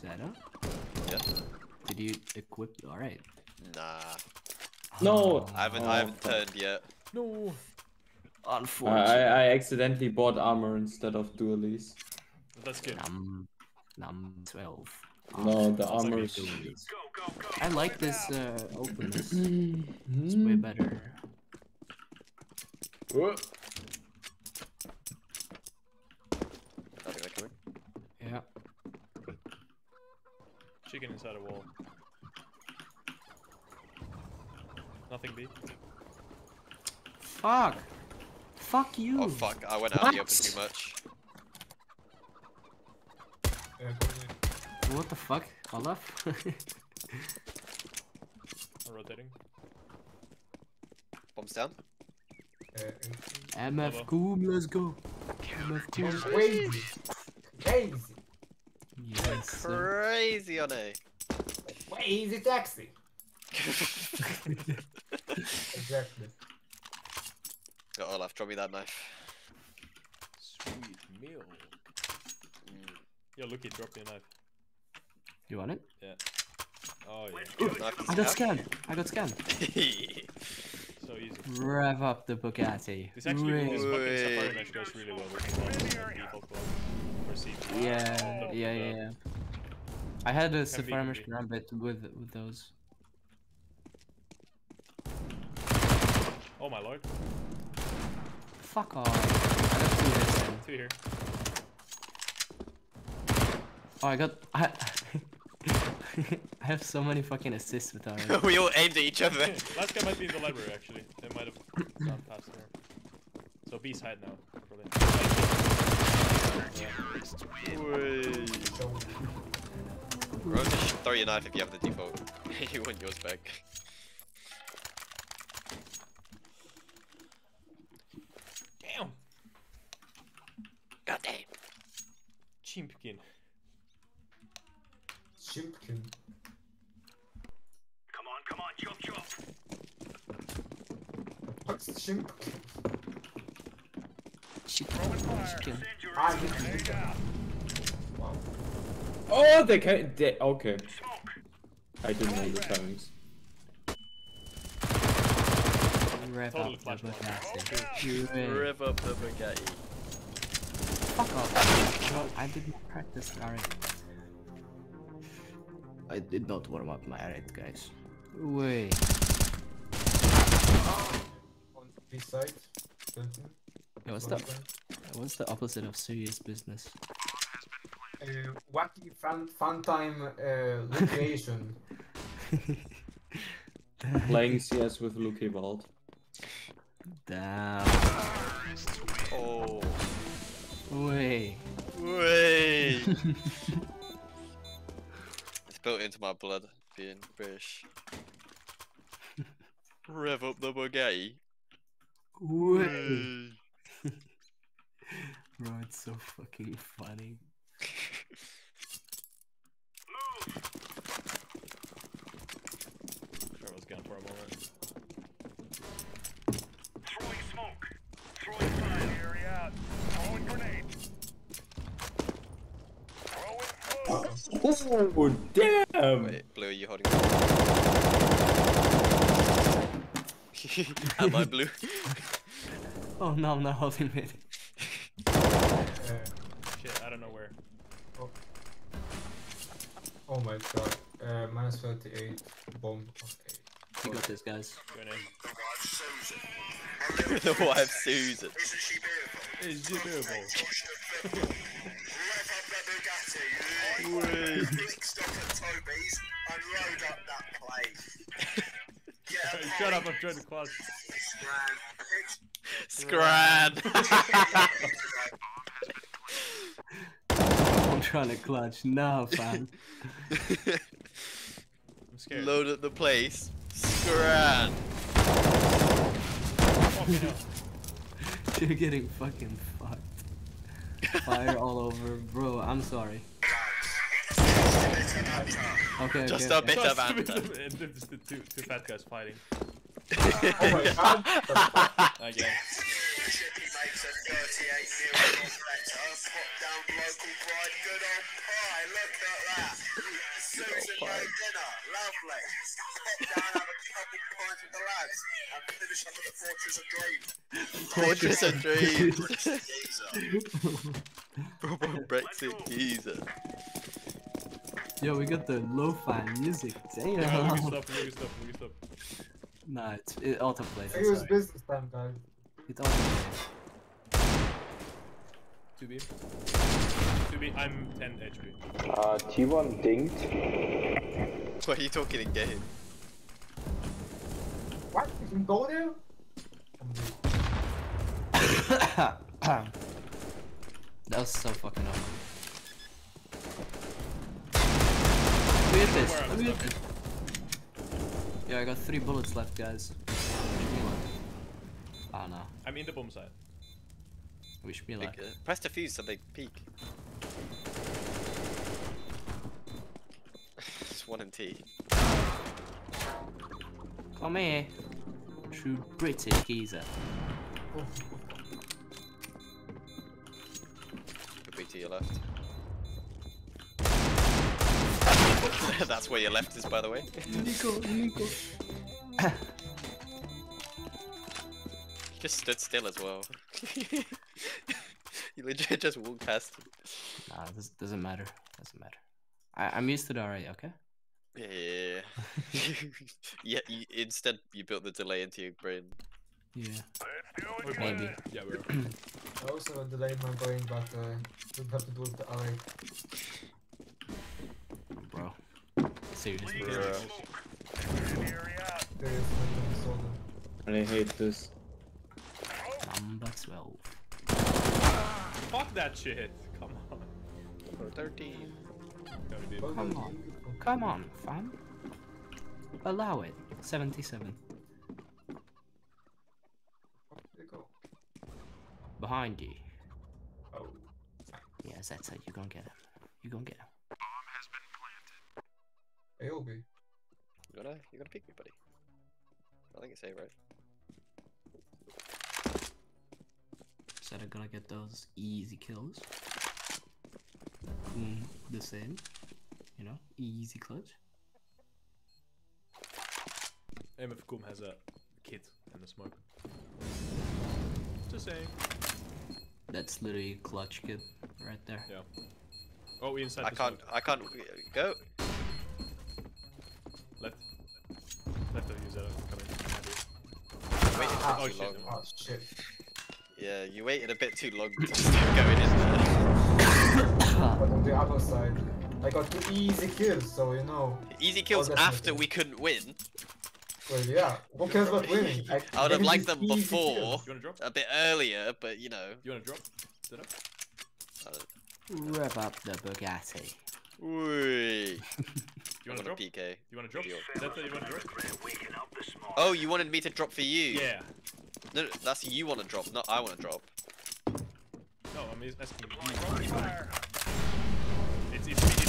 Zetta? Yeah. Did you equip? Alright. Nah. No! I haven't turned yet. No. Unfortunately. I accidentally bought armor instead of dualies. That's good. Num 12. No, the I'll take armor it. is... I like this openness. It's way better. I think they're coming. Yeah. Chicken inside a wall. Nothing B. Fuck! Fuck you! Oh fuck, I went out in the open too much. What the fuck? Olaf? I'm rotating. Bombs down. MF Coom, let's go! MF Coom. Crazy. Crazy. Yes, sir. Crazy on A. Crazy taxi. Exactly. Got Olaf, drop me that knife. Sweet milk. Yo, Lucky, drop me a knife. You want it? Yeah. Oh yeah. I got scanned! I got scanned! So easy. Rev up the Bugatti. This actually, this fucking Wait. Safari mesh goes really well with the default glove. For CP. Yeah. I had a Can Safari be. Mesh Gambit with those. Oh my lord. Fuck off. I got 2 hits then. 2 here. Oh, I have so many fucking assists with our. We all aimed at each other. Last guy might be in the library actually. They might have gone past there. So B's hide now. Bro, just throw your knife if you have the default. You want yours back. Damn! God damn. Chimpkin. Chimpkin. Come on, chop. What's chimpkin? Chicken. Ah, this is wow. Oh, they can... okay. I didn't know the timings. Rev Total up the flash Bugatti. Rev up the Bugatti. Fuck off. No, I didn't practice. Alright. I did not warm up my right, guys. Wait. On this side. Yeah, what's the opposite of serious business? Wacky fun time location. Playing CS with Luke Vault. Damn. Oh. Wait. It's built into my blood, being British. Rev up the Bugatti. Wait. Bro, it's so fucking funny. Sure was gone for a moment. Throwing smoke. Throwing fire. Area out. Throwing grenade. Throwing Oh, damn! Wait, Blue, are you holding Am I Blue? Oh no, I'm not holding it. Shit, I don't know where. Oh my god. Minus 38 bomb of A. You got this, guys. Going in. The wife Susan. It's beautiful. Shut up, I'm trying to clutch. Scran! I'm trying to clutch. No, fam. I'm scared. Load up the place. Scran! Fucking hell. You're getting fucking fucked. Fire all over. Bro, I'm sorry. Okay, Just okay, a bit of Just banter. It's the two fat guys fighting. Oh my god. Again. look at that. Susan no dinner. Lovely. Head down, have a couple pints with the lads, and finish up at the Fortress of Dreams. Fortress of Dreams. Proper Brexit geezer. Yo, we got the lo-fi music. Damn. Yeah, we can stop. Nah, it autoplays. It was business time, guys. It autoplays. 2B. 2B, I'm 10 HP. T1 dinged. What are you talking in game? What? You can go there? That was so fucking awkward. Let me hit this. Let me hit this. Yeah, I got 3 bullets left, guys. Oh no. I'm in the bomb side. Wish me luck. Press the fuse so they peek. It's 1 and T. Come here. True British geezer. Could be to your left. That's where your left is, by the way. Nico. Just stood still as well. You legit just walked past him. Nah, this doesn't matter. Doesn't matter. I'm used to it already, okay? Yeah. Yeah, instead you built the delay into your brain. Yeah. Let's do it. Maybe. Yeah, we're. I also have a delay in my brain, but don't have to do with the eye. Bro. Seriously. Leave Bruh. the smoke. Area out. There is nothing disorder. And I hate this. Number 12. Fuck that shit. Come on. For 13. Gotta be- Come on. Come on, fam. Allow it. 77. Where did they go? Behind you. Oh. Yeah, Zetta, you gonna get him. You gonna get him. AOB. You gonna pick me, buddy? I think it's A, right? Zetta gonna get those easy kills. The same. You know, easy clutch. MFCOM has a kit and a smoke. Just saying. That's literally clutch kid right there. Yeah. Oh, inside I the can't smoke. go. Left. Left of you, Zetta. Coming. Waited Oh, too shit, long. never Oh shit. Yeah, you waited a bit too long to start going in there. But on the other side, I got 2 easy kills, so you know. Easy kills Oh, definitely. after we couldn't win. Well, yeah. Who cares about winning? I would have getting liked these them easy before, kills. You wanna drop? a bit earlier, but you know. You wanna drop? Zetta? Rev up the Bugatti. Whee. You I wanna want a drop? PK. You wanna drop? Deal. Zetta, you wanna drop? Oh, you wanted me to drop for you? Yeah. No, that's you want to drop, not I want to drop. No, I'm asking you. Fire. It's basically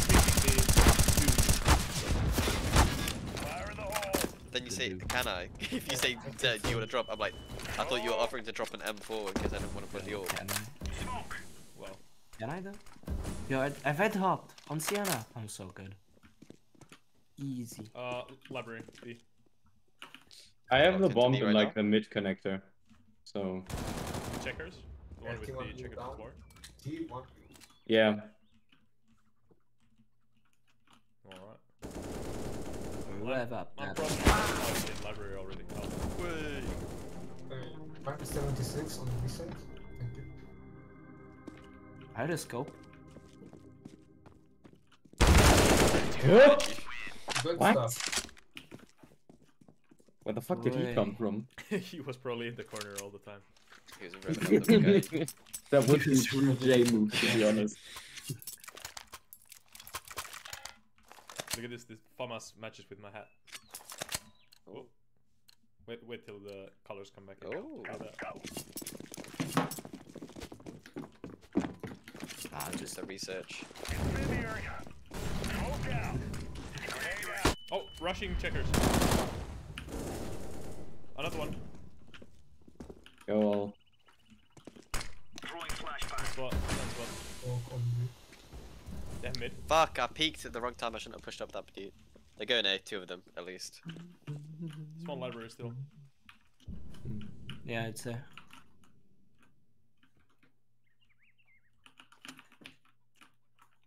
Fire in the hole. Then you say, can I? If you say, do you want to drop? I'm like, I thought you were offering to drop an M4 in case I didn't want to put the orb. Can I? Smoke. Well, Can I though? Yo, I've head hopped on Sienna. I'm so good. Easy. library B. I have the Into bomb me in right like now? the mid connector. So Checkers. The one with T1 the checkered down. floor. T1. yeah. Alright. Rev up I'm that. probably oh shit, library already. Oh. Whee. Minus 76 on the reset. Thank you. I had a scope. Good What? stuff. Where the fuck did he come from? He was probably in the corner all the time. He was a revving up the guy. That would be true J move, to be honest. Look at this. This FAMAS matches with my hat. Oh. Wait till the colors come back. In. Oh. How that? Ah, Just a research. Incendiary. Smoke out. Grenade out. Oh, rushing checkers. Another one. Go all. Throwing flashbang. Spot. One spot. Oh, on you. They have mid. Fuck, I peeked at the wrong time. I shouldn't have pushed up that dude. They're going A, 2 of them at least. Small library still. Yeah, I'd say.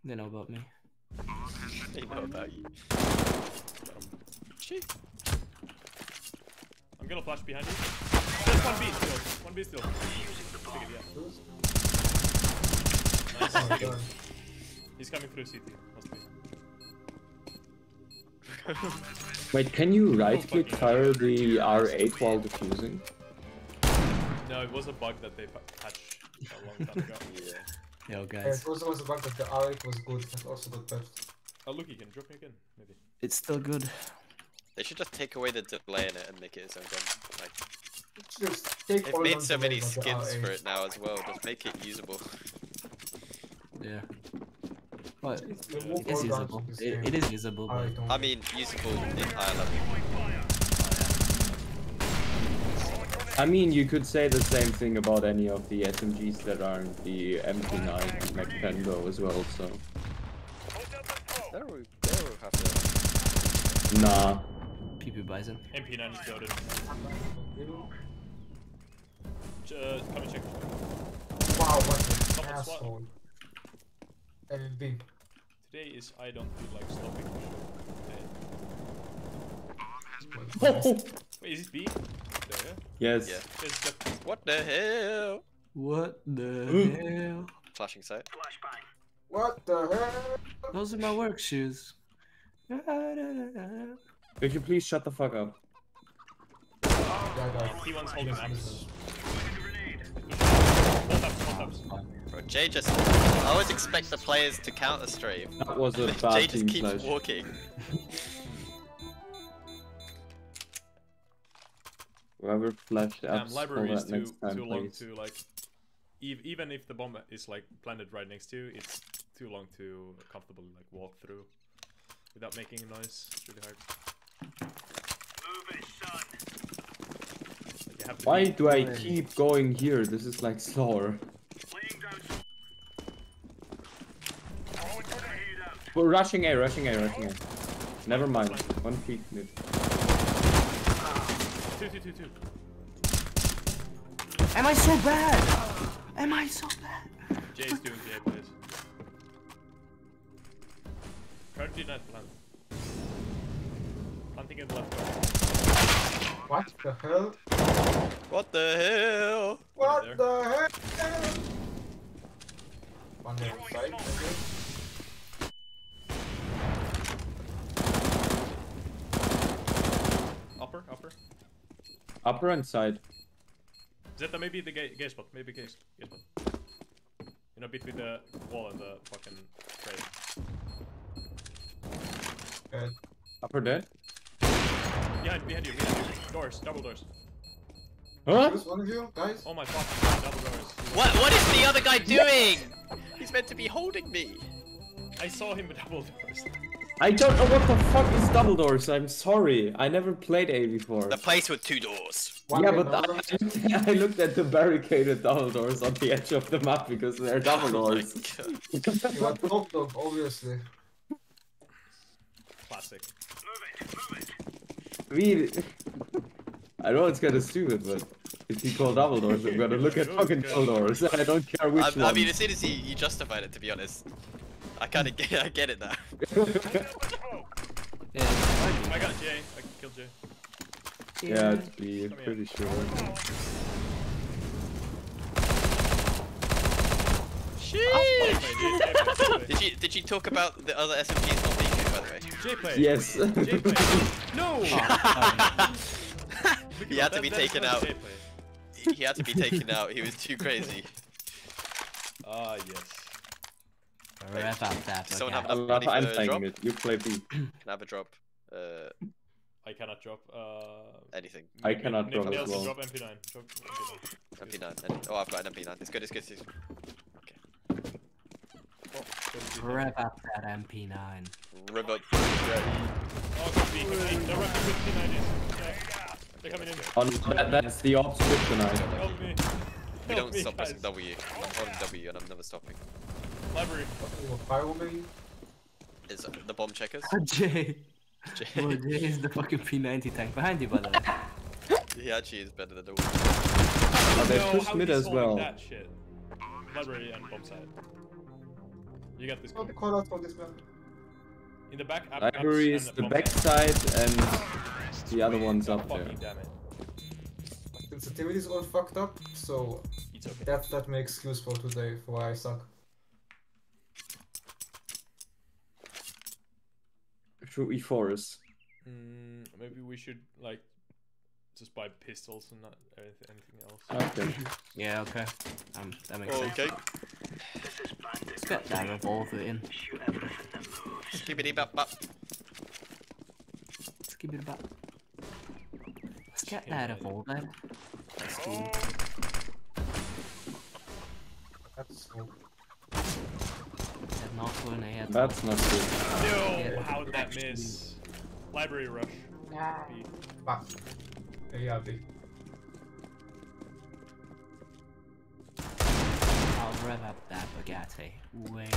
They know about me. They know about you. Shit. I'm gonna flash behind you. There's one B still. One B still. Take it, yeah. Oh my god. He's coming through CT. Must be. Wait, can you right-click fire the R8 while defusing? No, it was a bug that they patched a long time ago. Yeah. Yo, Yeah, guys. it also was a bug that the R8 was good and also got patched. Oh, look, you can drop me again, maybe. It's still good. They should just take away the delay in it and make it its own gun. Like, Just take they've all made guns so away, many but the skins for R8. it now as well. Just make it usable. Yeah. But Remove it is all guns usable. from this It game. is usable, but R8 only. I mean, usable in higher level. I mean, you could say the same thing about any of the SMGs that aren't the MP9 Mac 10 Go as well, so... There we have to. Nah. PP Bison. MP9 is goaded. Come and check. Wow, what an Someone swat. asshole. LLB. Today is I don't feel like stopping for sure. Wait, is it B? There, Yes. Yeah. It's the What the hell? What the hell? Flashing sight. What the hell? Those are my work shoes. Could you please shut the fuck up? Yeah, guys. T1's holding apps. One taps. Bro, Jay just. I always expect the players to counter strafe. That was a Jay bad just team keeps flash. walking. Whoever flashed apps, Library hold is that next time, too long please. to like. Even if the bomb is like planted right next to you, it's too long to comfortably like walk through without making a noise. It's really hard. Like, you have to Why be- do I keep going here? This is like slower. We're rushing A. Never mind. One peek mid. Two. Am I so bad? Am I so bad? Jay's doing the A plays. Currently not plant. Planting at left. What the hell? What the hell? What there. the hell? One there inside, I guess. Upper. Upper and side. Zetta, maybe the gay spot. Maybe gay spot. You know, between the wall and the fucking tray. Upper dead. Behind you. Doors, double doors. Huh? Who's one of you, guys? Oh my fucking double doors. What is the other guy doing? He's meant to be holding me. I saw him with double doors. I don't know what the fuck is double doors. I'm sorry. I never played A before. The place with 2 doors. One Yeah, there, but another. I looked at the barricaded double doors on the edge of the map because they're double doors. God. You want top dog, obviously. Classic. I mean, I know it's kinda stupid, but if you call double doors, I'm gonna look at fucking double doors. I don't care which one. I mean, as soon as you justified it, to be honest, I kind of get it now. Yeah. I got Jay. I killed Jay. Yeah, it's B, pretty sure. Sheesh! Did you talk about the other SMGs not being good, by the way? Jay play. Yes. Jay play. No! He had to be taken out. Jay play. He had to be taken out. He was too crazy. Ah, yes. Wrap up that. Someone Okay. have enough money I'm for a drop? playing it. You play B. Can I have a drop? I cannot drop. Anything. I cannot drop Nails as well. Drop MP9. Drop MP9. MP9. Oh, I've got an MP9. It's good. Okay. Wrap up that MP9. Rib up. Oh, good B. They're running with P90s. Yeah. They're coming in. That's the ops kryptonite. Help me. We Help don't me, stop guys. pressing W. I'm holding W and I'm never stopping. Library. You fire maybe? is the bomb checkers. Jay. Bro, Jay is the fucking P90 tank behind you, by the way. He actually is better than the one. Oh, they No, pushed how mid he's as holding well. That shit. Library and bomb side. You got this. Not the call out for this man. In the back, up, Library ups, is and the bomb back side. side and the other one's God up there. fucking damn it. Sensitivity is all fucked up, so It's okay. that's my excuse for today for why I suck. Through E4s. Maybe we should like just buy pistols and not anything else. Okay. Yeah, okay. That makes sense. Okay. Let's get that revolver in. Skibbity bop bop. Let's give it a back. Let's get that revolver. That's cool. That's cool. That not going ahead. That's not good. No, Yeah. how did that miss? Library rush. B. Back. Yeah, big. I'll rev up that Bugatti. Wait.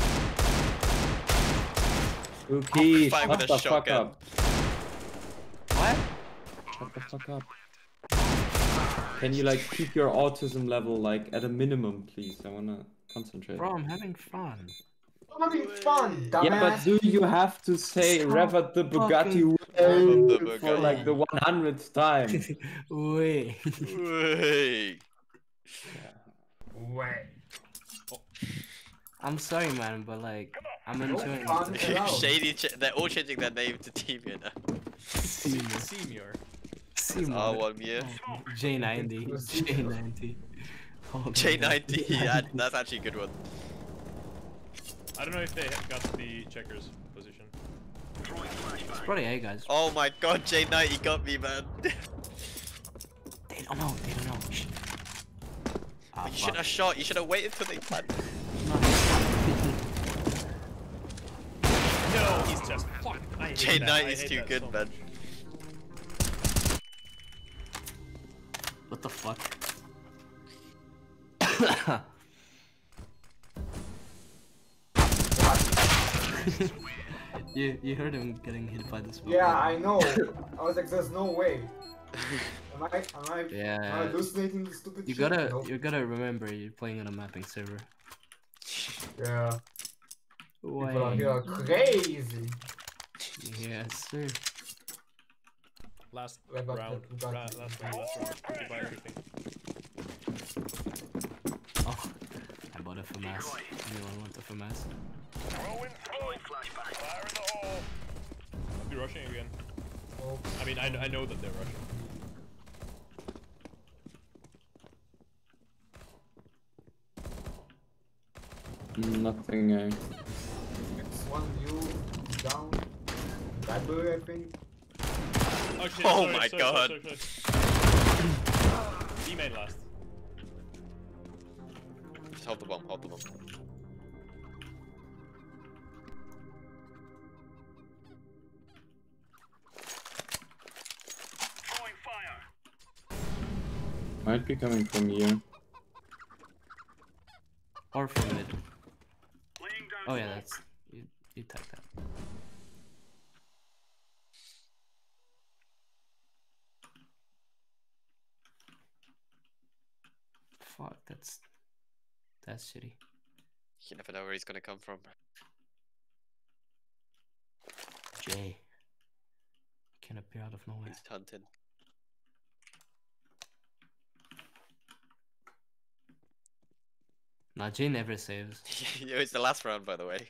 Okay, Fight shut with a the fuck shotgun. up. What? Shut the fuck up. Can you like keep your autism level like at a minimum, please? I wanna concentrate. Bro, I'm having fun. I'm having fun, dumbass. Yeah, but do you have to say Stop rev at the Bugatti Rev way at the for like the Bugatti. 100th time? Wait. Wait. Wait. I'm sorry, man, but like, I'm enjoying fun. it. Hello. Shady. They're all changing their name to Teamia now. Seymour. Senior. Seymour. R1 year. J90. J90. Oh, J90. Yeah, that's actually a good one. I don't know if they got the checkers position. It's probably A, guys. Oh my god, J90 got me, man. They don't know. They don't know. Shh. Ah, You shouldn't have shot. You should have waited till they planted. No, he's just fuck. I hate that. I J90 is hate too that good, so man. much. What the fuck? you heard him getting hit by the smoke. Yeah, I know. I was like, there's no way. Am I Yeah. hallucinating this stupid You shit? gotta, No. you gotta remember you're playing on a mapping server. Yeah. People out Wait. here are crazy. Yes, sir. Last Right back round. to Bugatti. Last round. You buy everything. Oh, I bought a FAMAS. Anyone want a FAMAS? Throwing smoke. Fire in the hole. I'll be rushing again. Oh, I mean, I know that they're rushing. Nothing. it's one you down. Library, I think. Oh shit! Oh sorry, my sorry, god. Sorry. E-main last. Just hold the bomb, hold the bomb. Throwing fire. Might be coming from you. Or from mid. Laying down Oh yeah, smoke. that's you type that. Fuck, that's shitty. You never know where he's gonna come from. Jay. Can appear out of nowhere. He's hunting. Nah, Jay never saves. It's the last round, by the way.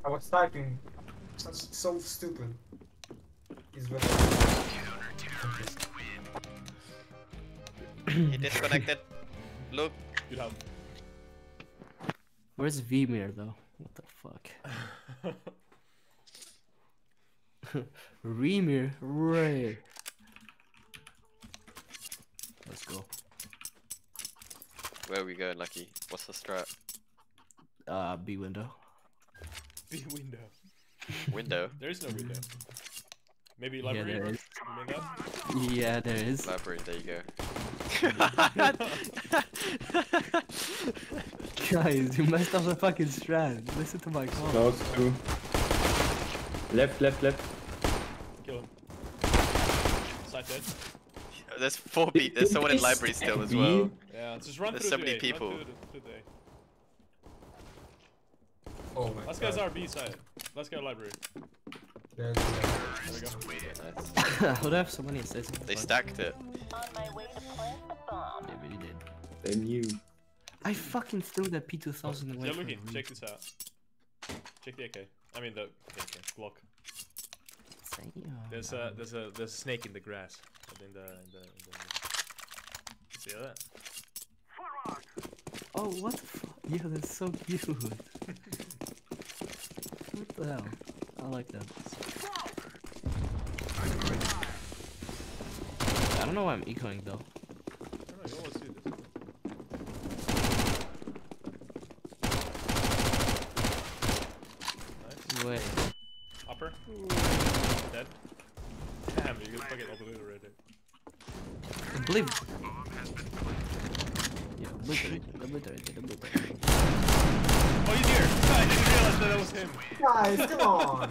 I was typing. So stupid. He's really. He disconnected. Look. Good help. Where's Vimir though? What the fuck? Remir, Ray. Let's go. Where are we going, Lucky? What's the strat? B window. B window. Window? There is no window. Maybe Yeah, library there rush? is. You mean that? Yeah, there is. Library, there you go. Guys, you messed up the fucking strand. Listen to my call. Close two. Left, left, left. Kill him. Side dead. There's 4 B. There's someone in library still as well. Yeah, just run There's through so the many A, people. Run through the A. Oh my Last god. guy's our B side. Last guy library. There's There we go. Nice. Would I have so many assists? They stacked it. On my way to plant the bomb. They really did. They knew. I fucking threw that P2000 away. Yeah, for a looking. reason. Check this out. Check the AK. I mean the AK. Glock. There's a snake in the grass. In the see that? Oh, what the fuck? Yeah, that's so cute. What the hell? I like that. I don't know why I'm ecoing though. I don't know, you always do this. Nice. Wait. Upper. Dead. Damn, you got fucking obliterated. Believe. Yeah, obliterated. Oh, he's here! I didn't realize that was him. Guys, come on!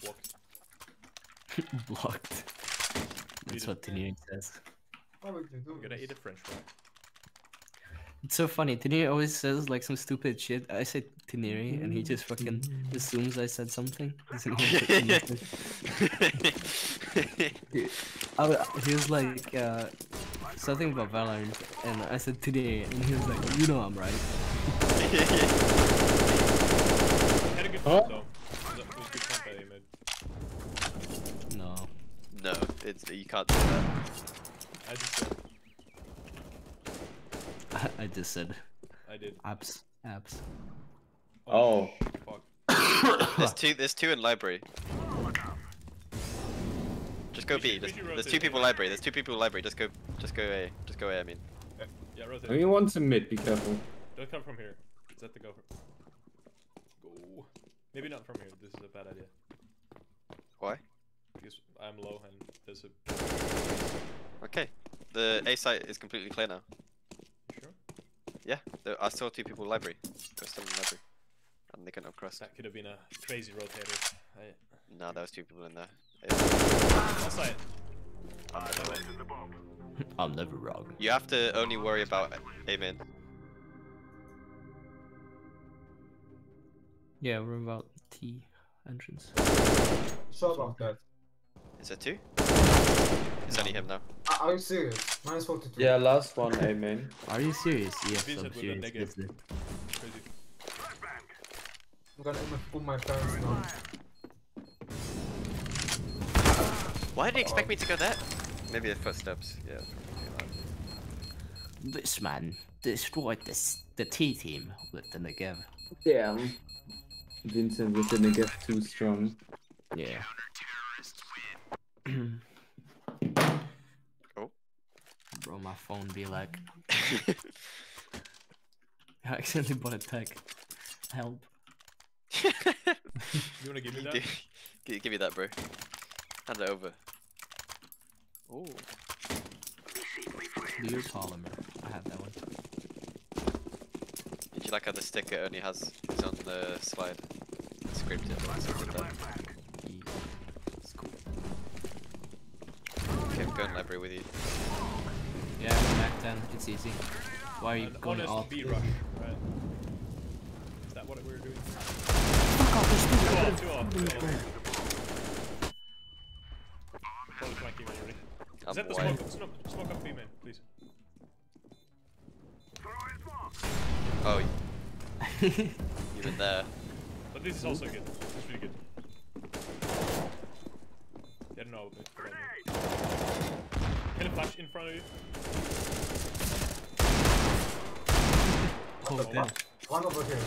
Blocked. Blocked. That's what Tenier says. Why would you do I'm gonna this? eat a french fry. It's so funny. Tenier always says like some stupid shit. I say Teneri and he just fucking assumes I said something. Doesn't even fucking listen. He was like something about Valorant and I said Teneri and he was like, you know I'm right. He had a good Huh? fight though. It was good combat he made. No. No, it's you can't do that. I just said. I just said I did. apps. Oh. Fuck. There's two in library. Just go B. There's 2 people library. There's 2 people library. Just go A. Just go A. I mean. Yeah, rotate. Maybe one to mid, be careful. Don't come from here. Zetta, go. Go. Maybe not from here. This is a bad idea. Why? Because I'm low and there's a. Okay. The A site is completely clear now. Sure. Yeah. I saw 2 people library. They're still in library. And they couldn't have crossed. That could have been a crazy rotator. No, there was 2 people in there. Outside. I'm never wrong. You have to only worry about A main. Yeah, we're about T entrance. Sorry about that. Is there 2? It's only him now. Are you serious? Minus 42. Yeah, last one, amen. Are you serious? Yes, Vincent I'm with a serious. negative. That's it. Crazy. I'm gonna put my parents now. Why did you expect me to go there? Maybe the footsteps. Yeah. This man destroyed the T team with the Negev. Damn. Vincent with the Negev too strong. Yeah. Oh. Bro, my phone be like. I accidentally bought a tech. Help. You wanna give me that? Give me that, bro. Hand it over. Oh. Do your polymer. I have that one. Did you like how the sticker only is on the slide? Scripted or something like that. It's cool. Okay, I'm going library with you. Yeah, I'm back 10. It's easy. Why are you An going honest off? B rush, right? Is that what we're doing? Fuck off, there's Two off. Probably flanking already. I'm Is that the wide. smoke up B main, please? Oh, you in there. But this is also good. This is really good. Yeah, no. Can a flash in front of you? Oh, damn. One over here.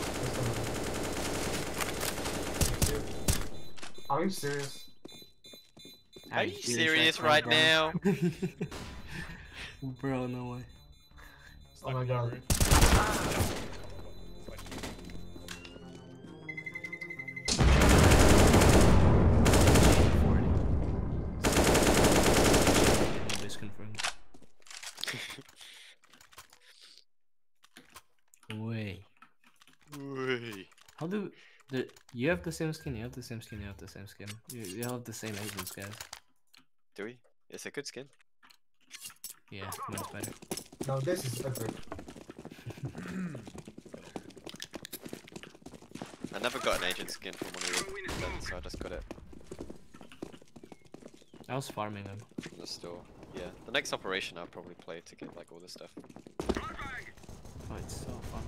Are you serious? Are you serious right now? Bro, no way. Oh my god. do you have the same skin? You have the same skin. You have the same skin. You have the same agents, guys. Do we? It's a good skin. Yeah, mine's better. Now this is epic. I never got an agent skin from one of your friends, so I just got it I was farming them. from the store. Yeah, the next operation I'll probably play to get like all this stuff. Oh, it's so fun.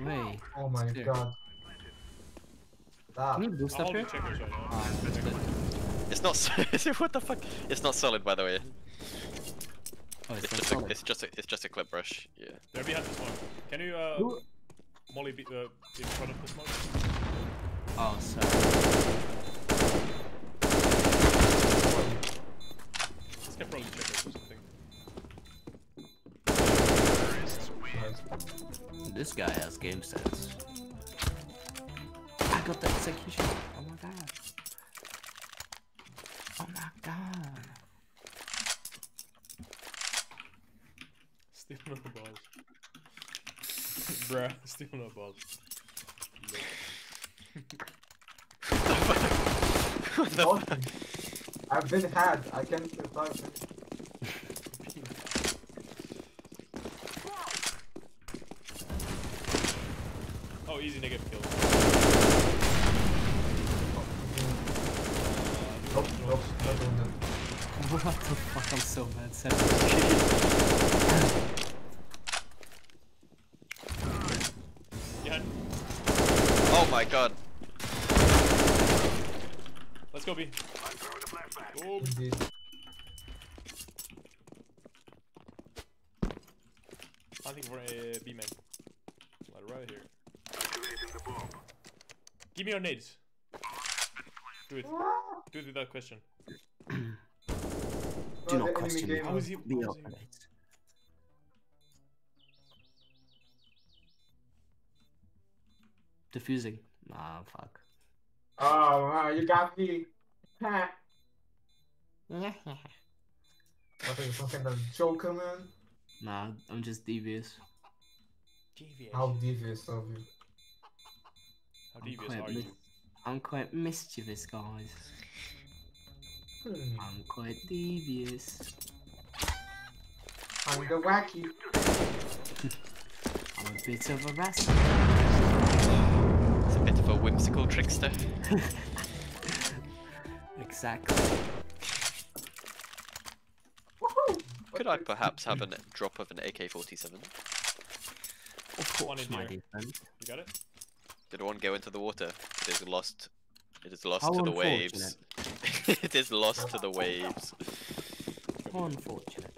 Wait. Oh my It's clear. god. That. Can you boost I'll up hold here? the checkers right now. Ah, that's good. It's not. What the fuck? It's not solid, by the way. Oh, it's It's not just solid. it's just a clip brush. Yeah. They're behind the smoke. Can you Molly be in front of the smoke? Oh, sorry. This can probably checkers or something. This guy has game sense. I got the execution. Oh my god. Oh my god. Still no balls. Bruh, still no balls. Nothing. I've been had. I can't survive it. Oh, easy negative kill. Nope, nope, not doing that. What the fuck? I'm so mad. 7. Yeah, Oh my god. let's go B. Oh, Indeed. I think we're a B main. Right here. Give me your nades. Do it. Do it without question. Do not the question enemy me. game How is he? Be How is he? operates. Diffusing. Nah, fuck. Oh, wow, you got me. Ha. I think some kind of joker, man. Nah, I'm just devious. Devious. How devious of you. How I'm devious quite are you? I'm quite mischievous, guys. Hmm. I'm quite devious. I'm the wacky. I'm a bit of a rascal. It's a bit of a whimsical trickster. Exactly. Woohoo! Could I perhaps have a drop of an AK-47? Of One in course, my here. dear friend. You got it? Did one go into the water? It is lost. It is lost How to the waves. unfortunate. It is lost to the waves. How unfortunate.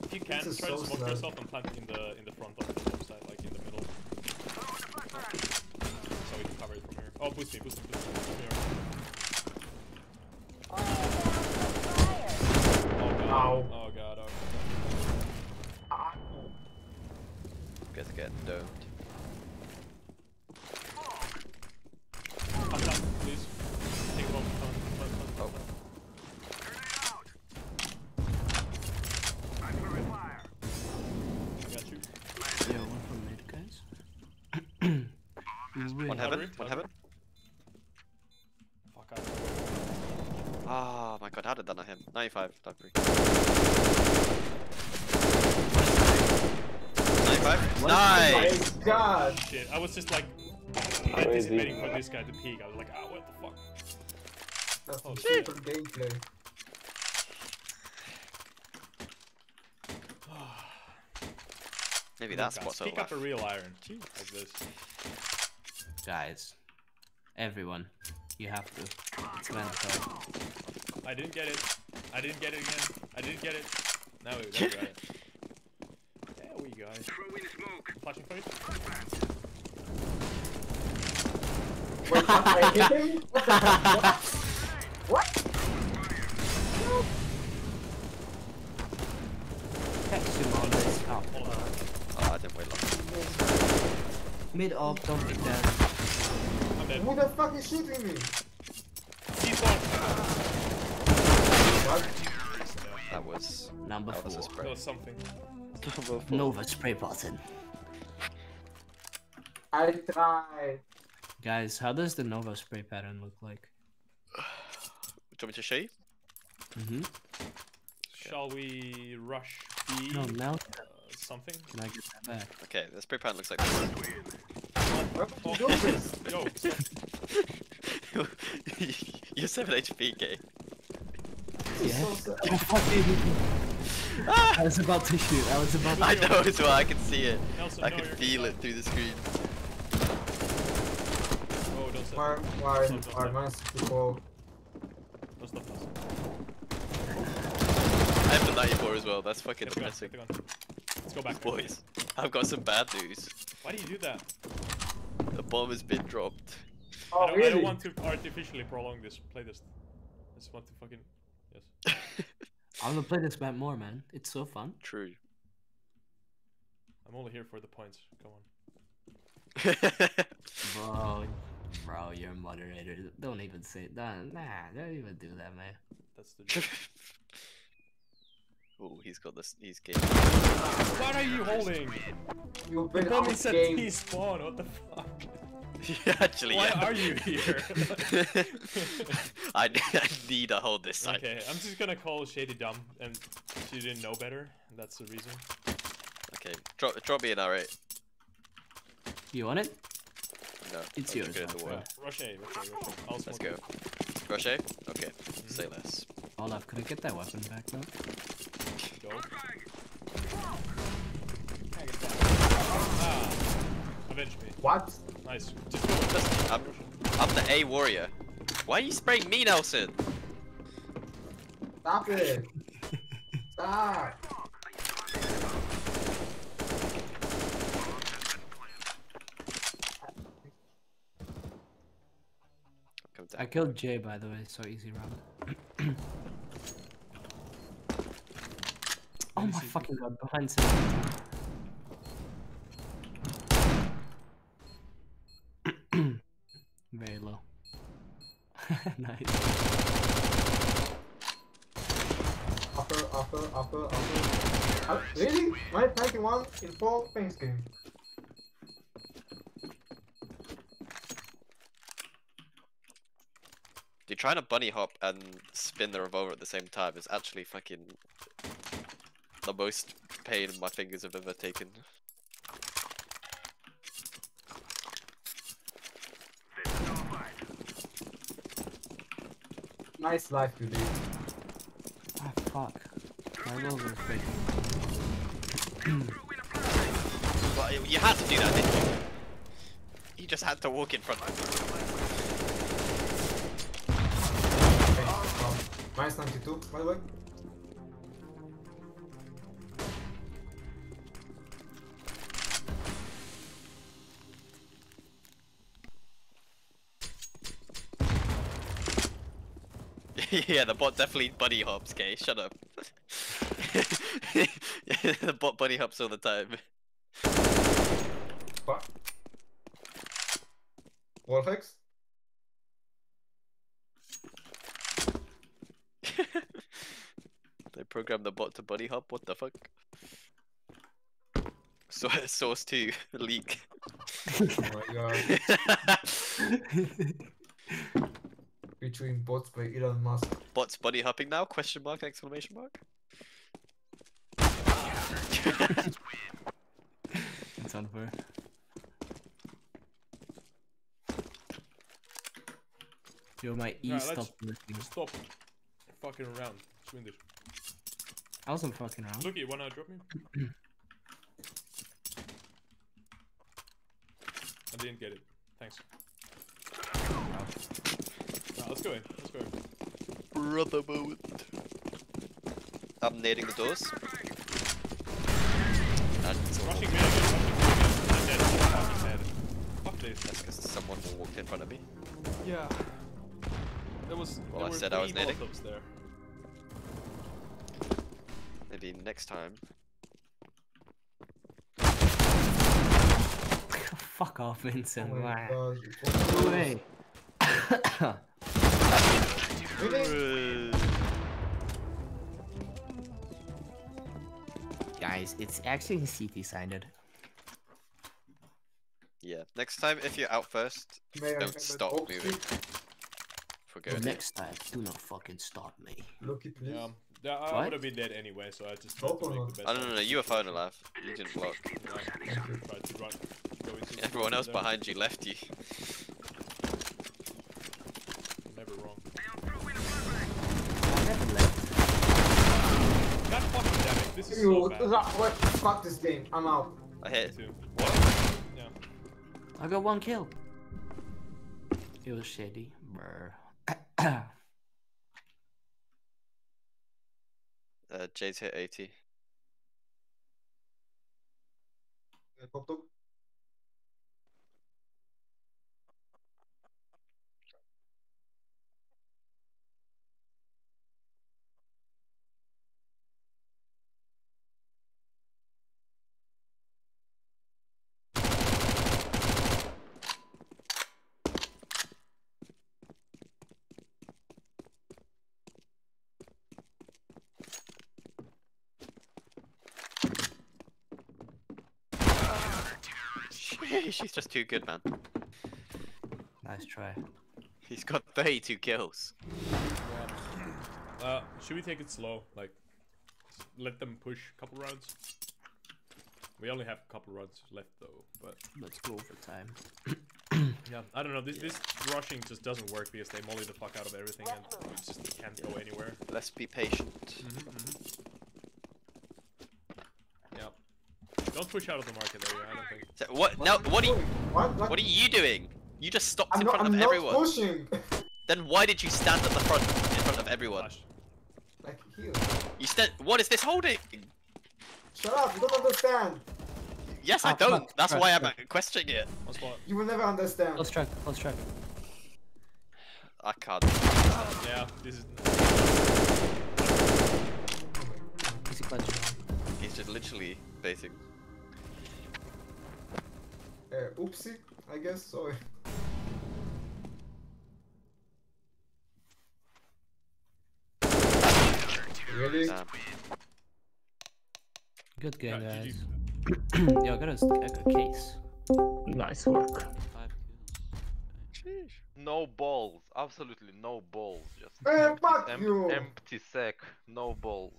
If you can, This is try to so smoke sad. yourself and plant in the front of the top side, like in the middle. So we can cover it from here. Oh, boost me, boost me, boost me. Boost me around. Oh god. Ow. Oh god, oh Ah. Guys are getting domed. god. Up top, please. Take him off. Oh. I got you. Yeah, one from mid, guys. One heaven, one heaven. Fuck out. Oh my god, how did that not hit? 95, top 3. 95? My Nice! god! Shit, I was just like anticipating for this guy to peek. I was like, ah, what the fuck? That's some Holy super gameplay. Maybe that's Guys, what's pick up a over. real iron. Like this. Guys, everyone, you have to. It's mandatory. I didn't get it. I didn't get it again. I didn't get it. Now we got it. There we go. I'm flashing for you. Wait, what? I hit him? What the fuck? What? Text him on this up. Oh, I didn't wait long. Mid up, don't be dead. I'm dead. Who the fuck is shooting me? C4. That was Number that was a 4. spray. There was something. Number 4. Nova spray button. I tried. Guys, how does the Nova spray pattern look like? Do you want me to show you? Mm-hmm. Shall we rush B? No, now Something? can I get that back? Okay, the spray pattern looks like this. Oh, you do this. Yo, stop. You're 7 HP, gay. This is so sad. Oh fuck you! I was about to shoot. I was about to I know as well, I can see it. Nelson, I no, can you're- feel it through the screen. Oh, don't stop. Why, minus 64. Don't stop, Nelson. I have the 94 as well, that's fucking Get the gun, depressing. get the gun. Let's go back. Boys, I've got some bad news. Why do you do that? The bomb has been dropped. Oh, I really? don't want to artificially prolong this playtest. I just want to fucking... Yes. I want to play this map more, man. It's so fun. True. I'm only here for the points. Come on. Bro, you're a moderator. Don't even say that. Nah, don't even do that, man. That's the joke. Oh, he's got this. He's game. What are you holding? You've The been bomb out is at game. T-spawn, what the fuck? Actually, Why yeah. are you here? I need to hold this side. Okay, I'm just gonna call Shady dumb, and she didn't know better. That's the reason. Okay, drop me an R8. You want it? No, It's I'll yours, just go to the my wall. Rush A. I'll Let's smoke go. it. Rush A? Okay, say less. Olaf, could I get that weapon back, though? Go. Ah, avenge me. What? Nice. Just go. I'm the A warrior. Why are you spraying me, Nelson? Stop it. Stop. Come down. I killed Jay, by the way, so easy round. Oh my fucking god, behind 17. Very low. Nice. Upper. Really? My 91 in 4 things game. Dude, trying to bunny hop and spin the revolver at the same time is actually fucking the most pain my fingers have ever taken. Nice life you did. Ah, fuck. My rolls are fake. Well, you had to do that, didn't you? You just had to walk in front of me. Minus 92, by the way. Yeah, the bot definitely bunny hops, okay? Shut up. The bot bunny hops all the time. What? Warfix? They programmed the bot to bunny hop, what the fuck? So, source 2, leak. Oh my god. Featuring bots by Elon Musk. Bot's bunny hopping now? Question mark, exclamation mark? It's unfair. Yo, my E Alright, let's stopped working. stop fucking around. Let's win this. I wasn't fucking around. Look, you wanna drop me? I didn't get it. Thanks. Let's go in. Let's go in. Brother moment. I'm nading the doors. And Rushing me again. Rushing me again. I'm dead. I'm fucking dead. Fuck this. that's because someone walked in front of me. Yeah. There was. Well, there I were said I was 3 nading. Molotovs there. Maybe next time. Fuck off, Vincent. Oh my Wah. god. Go away. Really? Nice. It's actually CT-sided. Yeah. Next time, if you're out first, May I don't have stop an moving. For The good. next time, do not fucking stop me. Look it, please. Yeah, I What? would have been dead anyway, so I just tried Drop to or make not? the best. Oh out of no, the you were fine situation. alive. You didn't block. Yeah, tried to run, go into Everyone else there. behind you left you. Never wrong. I never left. God fucking damn it, this is You, so bad. what? Fuck this game. I'm out. I hit. Too. What? Yeah. I got 1 kill. It was shitty. Brr. Jade's hit 80. Popped up. She's just too good, man. Nice try. He's got 32 kills. Should we take it slow? Like, let them push a couple rounds? We only have a couple rounds left though, but Let's go overtime. yeah, I don't know. This rushing just doesn't work because they molly the fuck out of everything and we just can't go anywhere. Let's be patient. Yeah. Don't push out of the market area. I don't think. So, what? Now, what are you? What? What are you doing? You just stopped I'm in not, front I'm of not everyone. pushing. Then why did you stand at the front, in front of everyone? Flash. Like here. You stand. What is this holding? Shut up. You don't understand. Yes, I Ah, don't. fuck, That's right, why I'm right. questioning it. One spot. You will never understand. Close track, close track. I can't. Yeah, this is. Easy clutch. He's just literally basic. Oopsie, I guess. Sorry. Really? Damn. Good game, Yeah, guys. GG. Yo, I got a case. Nice work. 5 kills. No balls, absolutely no balls. Just Fuck you! empty sack, no balls.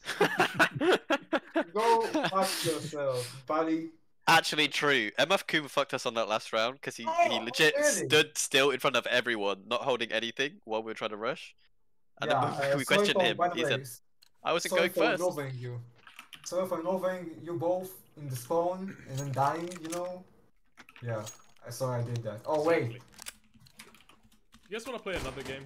Go fuck yourself, buddy. Actually true. MF Kuma fucked us on that last round because he Oh, legit really? stood still in front of everyone, not holding anything while we were trying to rush. And Yeah, then we sorry questioned for, him. by the He way, said, I wasn't sorry going for first. ignoring you. Sorry for ignoring you both in the spawn and then dying, you know? Yeah, I saw I did that. Oh wait, Exactly. You guys wanna play another game?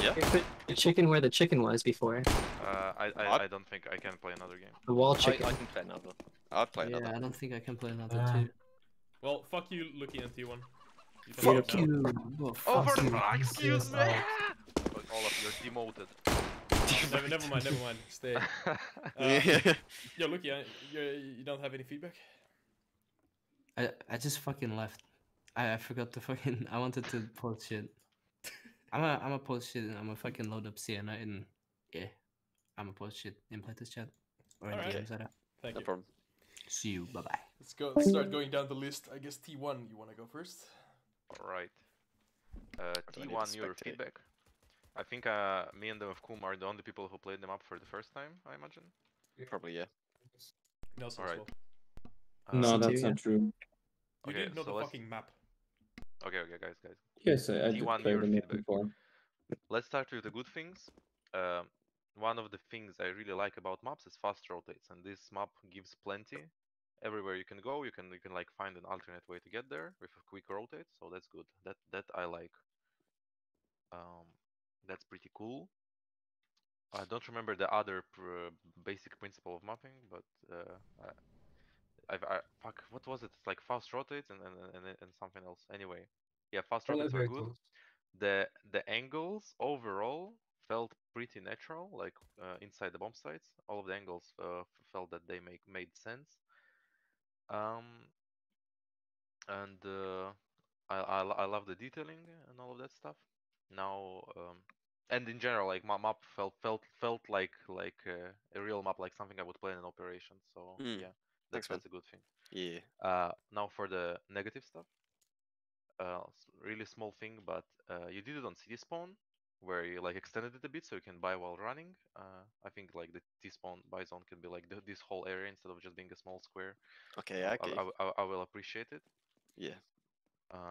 Yeah. Put the chicken where the chicken was before. I don't think I can play another game. The wall I chicken. can play another. I'd play Yeah, another. I don't think I can play another Ah. two. Well, fuck you, Lucky and T1. You can Fuck leave now. you. Oh, fuck you. Excuse me! out. All of you are demoted. Never mind. Stay. Yo, Lucky, you don't have any feedback? I just fucking left. I forgot to fucking. I wanted to post shit. I'm a post shit and I'm a fucking load up Sienna and yeah, I'm a post shit in playtest chat or in Alright. DMs. Zetta. Thank No you. problem. See you. Bye bye. Let's start going down the list. I guess T1, you wanna go first? Alright. do I need to T1, your spectate? feedback. I think me and Kum are the only people who played them up for the first time, I imagine. Probably yeah. No, so Alright. No, Me that's too, not true. You Okay, didn't know so the let's- fucking map. Okay, guys. Yes, I did T1 play your them up feedback. before. Let's start with the good things. One of the things I really like about maps is fast rotates, and this map gives plenty. Everywhere you can go, you can like find an alternate way to get there with a quick rotate, so that's good. That I like. That's pretty cool. I don't remember the other basic principle of mapping, but fuck, what was it? It's like fast rotates and something else. Anyway, yeah, fast rotates are good. The angles overall felt pretty natural, like inside the bomb sites. All of the angles felt that they made sense. And I love the detailing and all of that stuff. Now, and in general, like my map felt like a real map, like something I would play in an operation. So yeah, Thanks, man. that's a good thing. Yeah. Now for the negative stuff. Really small thing, but you did it on city spawn, where you like extended it a bit so you can buy while running. I think like the T spawn buy zone can be like this whole area instead of just being a small square. Okay. I, Okay. I will appreciate it. Yeah.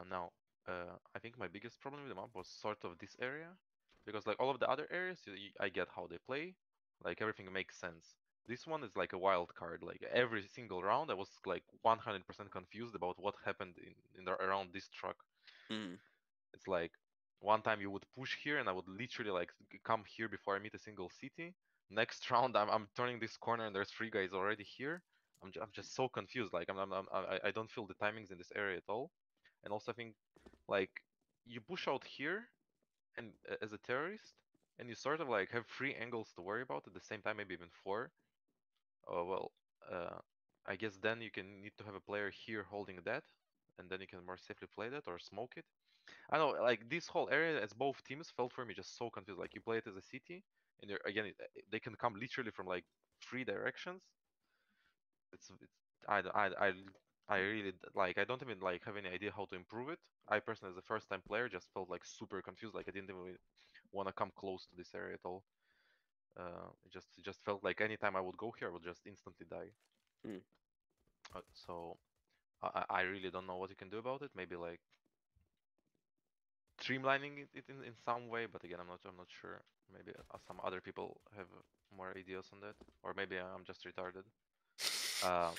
Now, I think my biggest problem with the map was sort of this area, because like all of the other areas, I get how they play, like everything makes sense. This one is like a wild card. Like every single round, I was like 100% confused about what happened around this truck. Mm. It's like one time you would push here, and I would literally like come here before I meet a single city. Next round, I'm turning this corner, and there's three guys already here. I'm just so confused. Like I don't feel the timings in this area at all. And also I think like you push out here and as a terrorist, and you sort of like have three angles to worry about at the same time, maybe even four. Well, uh, I guess then you can need to have a player here holding that, and then you can more safely play that or smoke it. I know, like this whole area as both teams felt for me just so confused. Like you play it as a city, and you're, again, they can come literally from like three directions. It's I really like I don't even like have any idea how to improve it. I personally, as a first time player, just felt like super confused. Like I didn't even want to come close to this area at all. It just felt like anytime I would go here, I would just instantly die. Mm. So I really don't know what you can do about it. Maybe like streamlining it in some way, but again, I'm not sure. Maybe some other people have more ideas on that, or maybe I'm just retarded. Uh,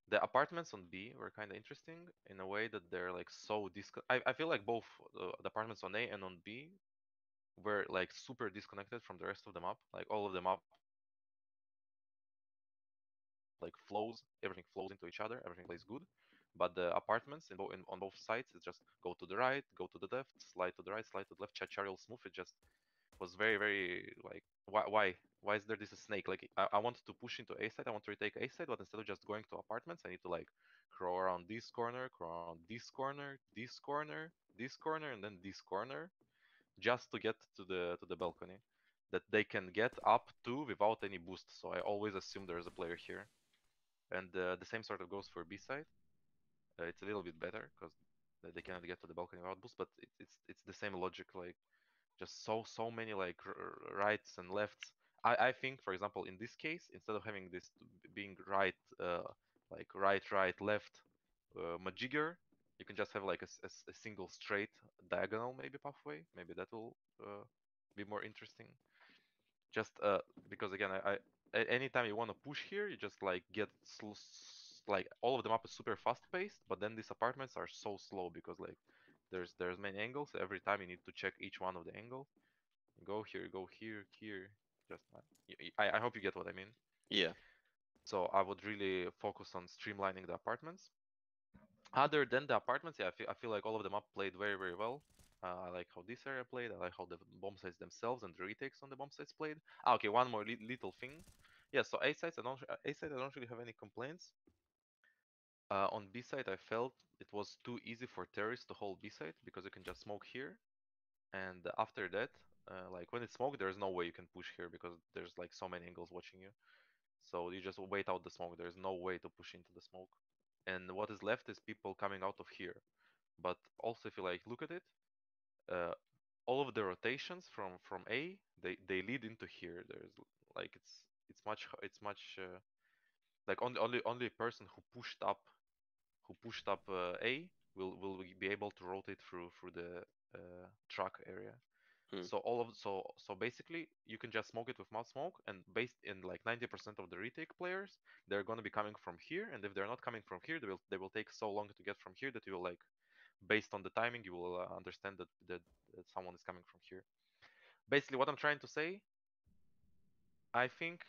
the apartments on B were kind of interesting in a way that they're like so I feel like both the apartments on A and on B were like super disconnected from the rest of the map. Like all of the map like flows, everything flows into each other, everything plays good. But the apartments on both sides, it's just go to the right, go to the left, slide to the right, slide to the left, cha real smooth. It just was very like why is there this snake? Like I wanted to push into A side, I want to retake A side, but instead of just going to apartments, I need to like crawl around this corner, crawl around this corner, this corner, this corner, and then this corner, just to get to the balcony that they can get up to without any boost. So I always assume there's a player here, and the same sort of goes for B side. It's a little bit better because they cannot get to the balcony without boost, but it's the same logic. Like just so many like rights and lefts. I think, for example, in this case, instead of having this being right, like right left majigger, you can just have like a single straight diagonal maybe pathway. Maybe that will be more interesting. Just because again, anytime you want to push here, you just like get like all of the map is super fast paced, but then these apartments are so slow because like there's many angles. Every time you need to check each one of the angles. Go here, go here, here. Just I hope you get what I mean. Yeah. So I would really focus on streamlining the apartments. Other than the apartments, yeah, I feel like all of them up played very well. I like how this area played. I like how the bomb sites themselves and the retakes on the bomb sites played. Okay, one more little thing. Yeah, so A side I don't really have any complaints. On B side, I felt it was too easy for terrorists to hold B side because you can just smoke here, and after that, like when it's smoke, there's no way you can push here because there's like so many angles watching you. So you just wait out the smoke. There's no way to push into the smoke. And what is left is people coming out of here. But also, if you like look at it, uh, all of the rotations from A, they lead into here. There's like it's much like only person who pushed up A will be able to rotate through the truck area. Hmm. So basically you can just smoke it with mouth smoke, and based in like 90% of the retake players, they're gonna be coming from here, and if they're not coming from here, they will take so long to get from here that you will like, based on the timing, you will understand that someone is coming from here. Basically, what I'm trying to say, I think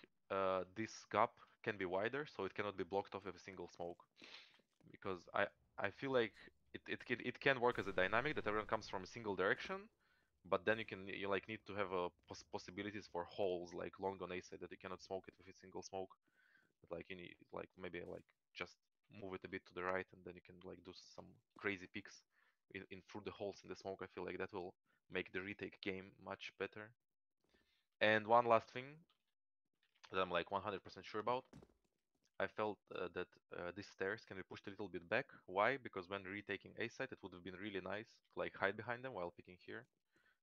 this gap can be wider, so it cannot be blocked off with a single smoke, because I feel like it can work as a dynamic that everyone comes from a single direction, but then you like need to have possibilities for holes like long on A side that you cannot smoke it with a single smoke. But like you need like maybe like just move it a bit to the right, and then you can like do some crazy picks in through the holes in the smoke. I feel like that will make the retake game much better. And one last thing that I'm like 100% sure about. I felt that these stairs can be pushed a little bit back. Why? Because when retaking A site, it would have been really nice to like hide behind them while picking here,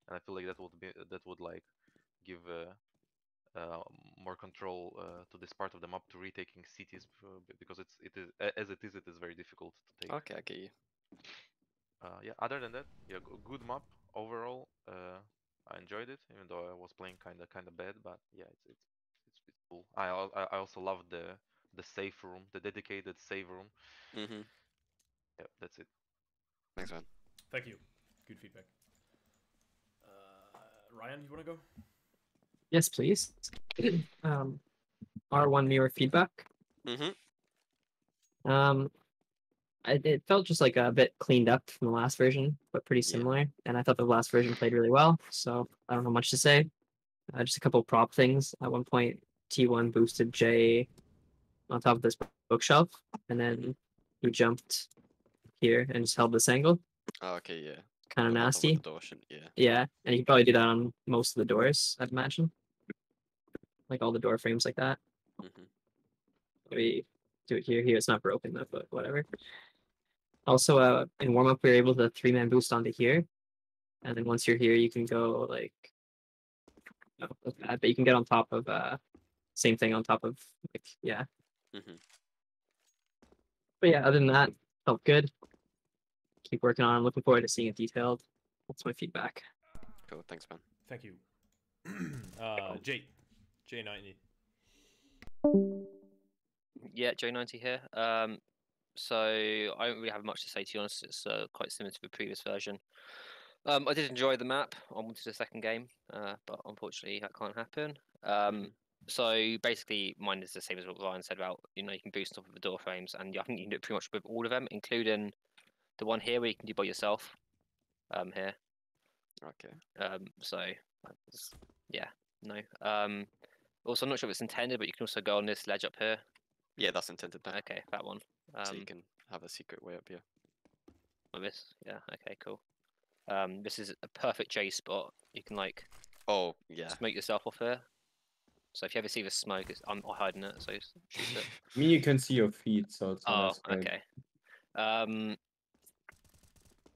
and I feel like that would like give more control to this part of the map to retaking cities because it is very difficult to take. Okay, I get you. Yeah. Other than that, yeah, good map overall. I enjoyed it, even though I was playing kind of bad. But yeah, it's cool. I also love the safe room, the dedicated save room. Mm-hmm. Yeah, that's it. Thanks, man. Thank you. Good feedback. Ryan, you want to go? Yes, please. R1 mirror feedback. Mm-hmm. It felt just like a bit cleaned up from the last version, but pretty similar. And I thought the last version played really well, so I don't know much to say. Just a couple of prop things. At one point, T1 boosted J on top of this bookshelf, and then he jumped here and just held this angle. Oh, okay, yeah. Kind of nasty. Yeah. Yeah, and you can probably do that on most of the doors, I'd imagine. Like all the door frames like that. Mm-hmm. Maybe do it here. Here it's not broken though, but whatever. Also, in warm up, we were able to 3-man boost onto here, and then once you're here, you can go like, but you can get on top of same thing on top of like yeah. Mm-hmm. But yeah, other than that, felt good. Keep working on. I'm looking forward to seeing it detailed. That's my feedback. Cool. Thanks, man. Thank you. J90. Yeah, J90 here. So I don't really have much to say, to be honest. It's quite similar to the previous version. I did enjoy the map. I wanted a second game, but unfortunately that can't happen. So basically, mine is the same as what Ryan said about you can boost off of the door frames, and I think you can do it pretty much with all of them, including the one here where you can do by yourself. Here. Okay. So yeah, no. Also, I'm not sure if it's intended, but you can also go on this ledge up here. Yeah, that's intended. Now. Okay, that one. So you can have a secret way up here. Like this? Yeah. Okay. Cool. This is a perfect J spot. You can like. Oh yeah. Smoke yourself off here. So if you ever see the smoke, I'm hiding it. So shoot it. I mean, you can see your feet, so it's not Oh, okay.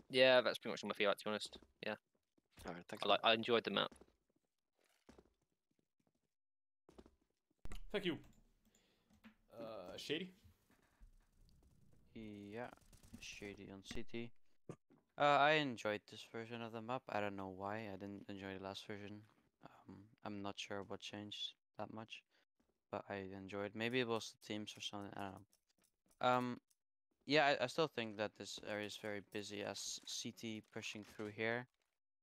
Yeah, that's pretty much all my feedback, to be honest. Yeah. All right. Thanks. I enjoyed the map. Thank you. Shady? Yeah, Shady on CT. I enjoyed this version of the map. I don't know why. I didn't enjoy the last version. I'm not sure what changed that much, but I enjoyed. Maybe it was the teams or something. I don't know. Yeah, I still think that this area is very busy. As CT pushing through here,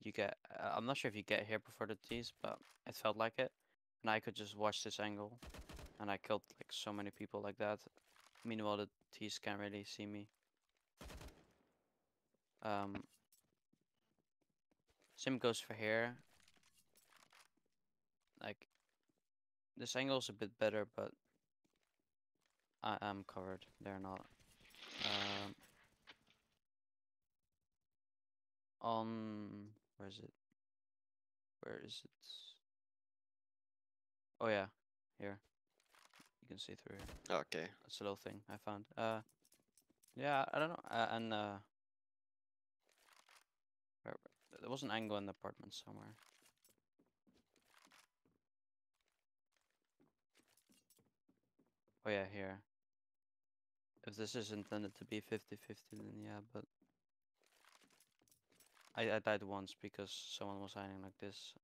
you get. I'm not sure if you get here before the T's, but it felt like it. And I could just watch this angle, and I killed like so many people like that. Meanwhile, the T's can't really see me. Same goes for here. Like, this angle's a bit better, but I am covered. They're not. Where is it? Where is it? Oh yeah, here. You can see through here. Okay. That's a little thing I found. Yeah, I don't know. And there was an angle in the apartment somewhere. Oh yeah, here. If this is intended to be 50-50, then yeah, but I died once because someone was hiding like this.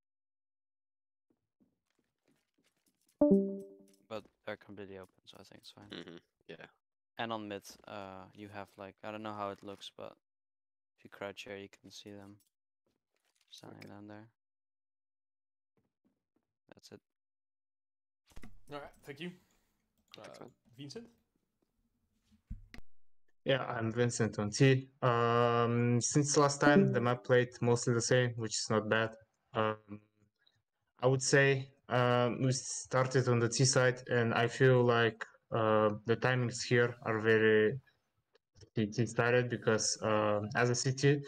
But they're completely open, so I think it's fine. Yeah. And on mid, you have like, I don't know how it looks, but if you crouch here, you can see them standing down there. That's it. Alright, thank you. Vincent? Yeah, I'm Vincent on T. Since last time, the map played mostly the same, which is not bad. I would say we started on the T side, and I feel like the timings here are very T started because as a city,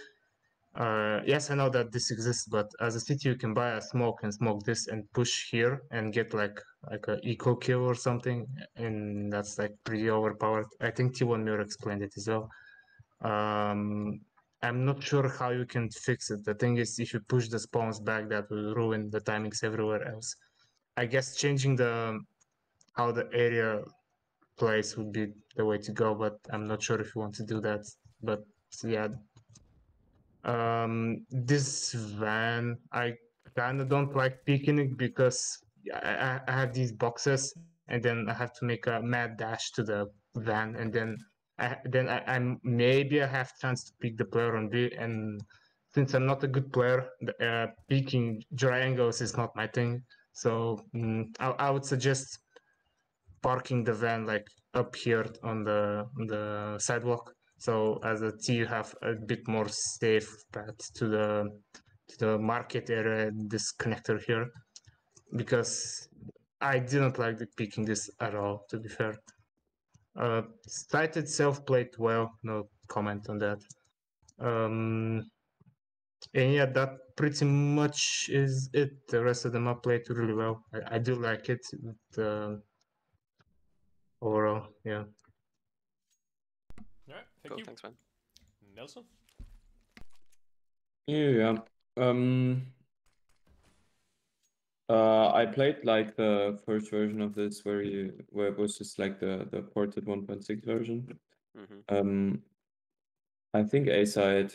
Yes, I know that this exists, but as a city, you can buy a smoke and smoke this and push here and get like a eco kill or something, and that's like pretty overpowered. I think T1 Mirror explained it as well. I'm not sure how you can fix it. The thing is, if you push the spawns back, that will ruin the timings everywhere else. I guess changing the how the area plays would be the way to go, but I'm not sure if you want to do that. But yeah, this van, I kind of don't like picking it because I have these boxes and then I have to make a mad dash to the van, and then I'm maybe I have chance to pick the player on B, and since I'm not a good player, picking triangles is not my thing. So I would suggest parking the van like up here on the sidewalk. So as a T, you have a bit more safe path to the market area and this connector here, because I didn't like picking this at all, to be fair. Site itself played well, no comment on that. And yeah, that pretty much is it. The rest of the map played really well. I do like it. Overall, yeah. Alright, thank Cool, you. thanks, man. Nelson? Yeah. I played like the first version of this where it was just like the ported 1.6 version. Mm-hmm. I think A side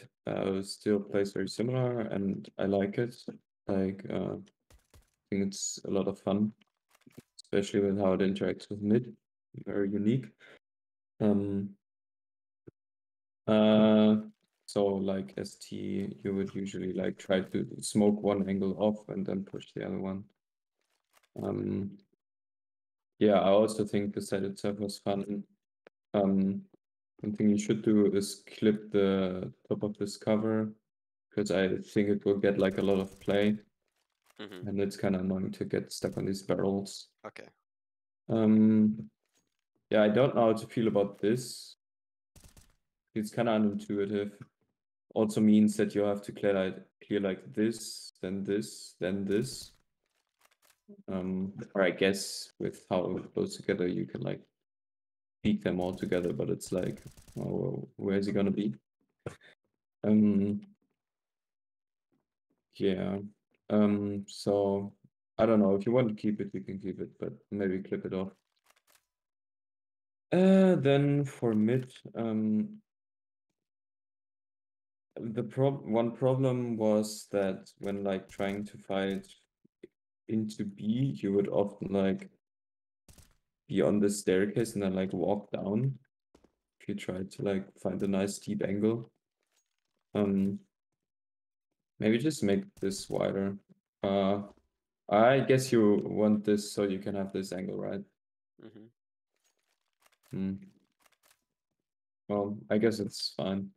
still plays very similar, and I like it. Like I think it's a lot of fun, especially with how it interacts with mid. Very unique. So like ST, you would usually like try to smoke one angle off and then push the other one. Yeah, I also think the set itself was fun. One thing you should do is clip the top of this cover, because I think it will get like a lot of play. Mm-hmm. And it's kind of annoying to get stuck on these barrels. Okay. Yeah, I don't know how to feel about this. It's kind of unintuitive. Also means that you have to clear like this, then this, then this. Or I guess with how close together you can like peek them all together, but it's like, oh, where is he gonna be? Yeah. So I don't know. If you want to keep it, you can keep it, but maybe clip it off. Then for mid, one problem was that when like trying to fight into B, you would often like be on the staircase and then like walk down if you try to like find a nice steep angle. Maybe just make this wider. I guess you want this so you can have this angle, right? Mm-hmm. Well, I guess it's fine.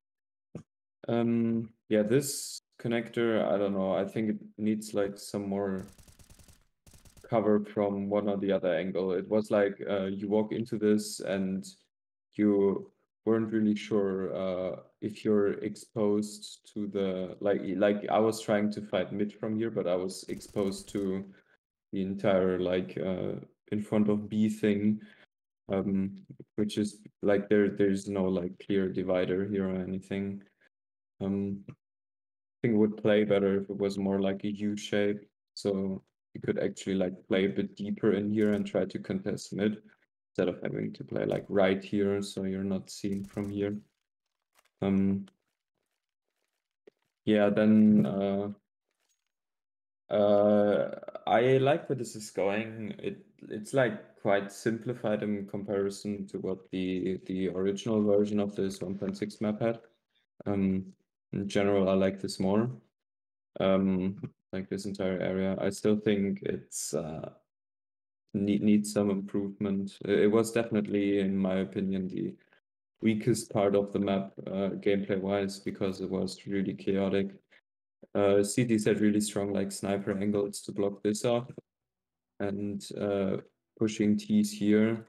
Yeah, this connector, I don't know. I think it needs like some more cover from one or the other angle. It was like you walk into this and you weren't really sure if you're exposed to the like I was trying to fight mid from here, but I was exposed to the entire like in front of B thing, which is like there's no like clear divider here or anything. I think it would play better if it was more like a U shape, so you could actually like play a bit deeper in here and try to contest mid instead of having to play like right here, so you're not seen from here. Yeah, then I like where this is going. It's like quite simplified in comparison to what the original version of this 1.6 map had. In general, I like this more. Like this entire area. I still think it's needs some improvement. It was definitely, in my opinion, the weakest part of the map gameplay wise, because it was really chaotic. CDs had really strong like sniper angles to block this off, and pushing T's here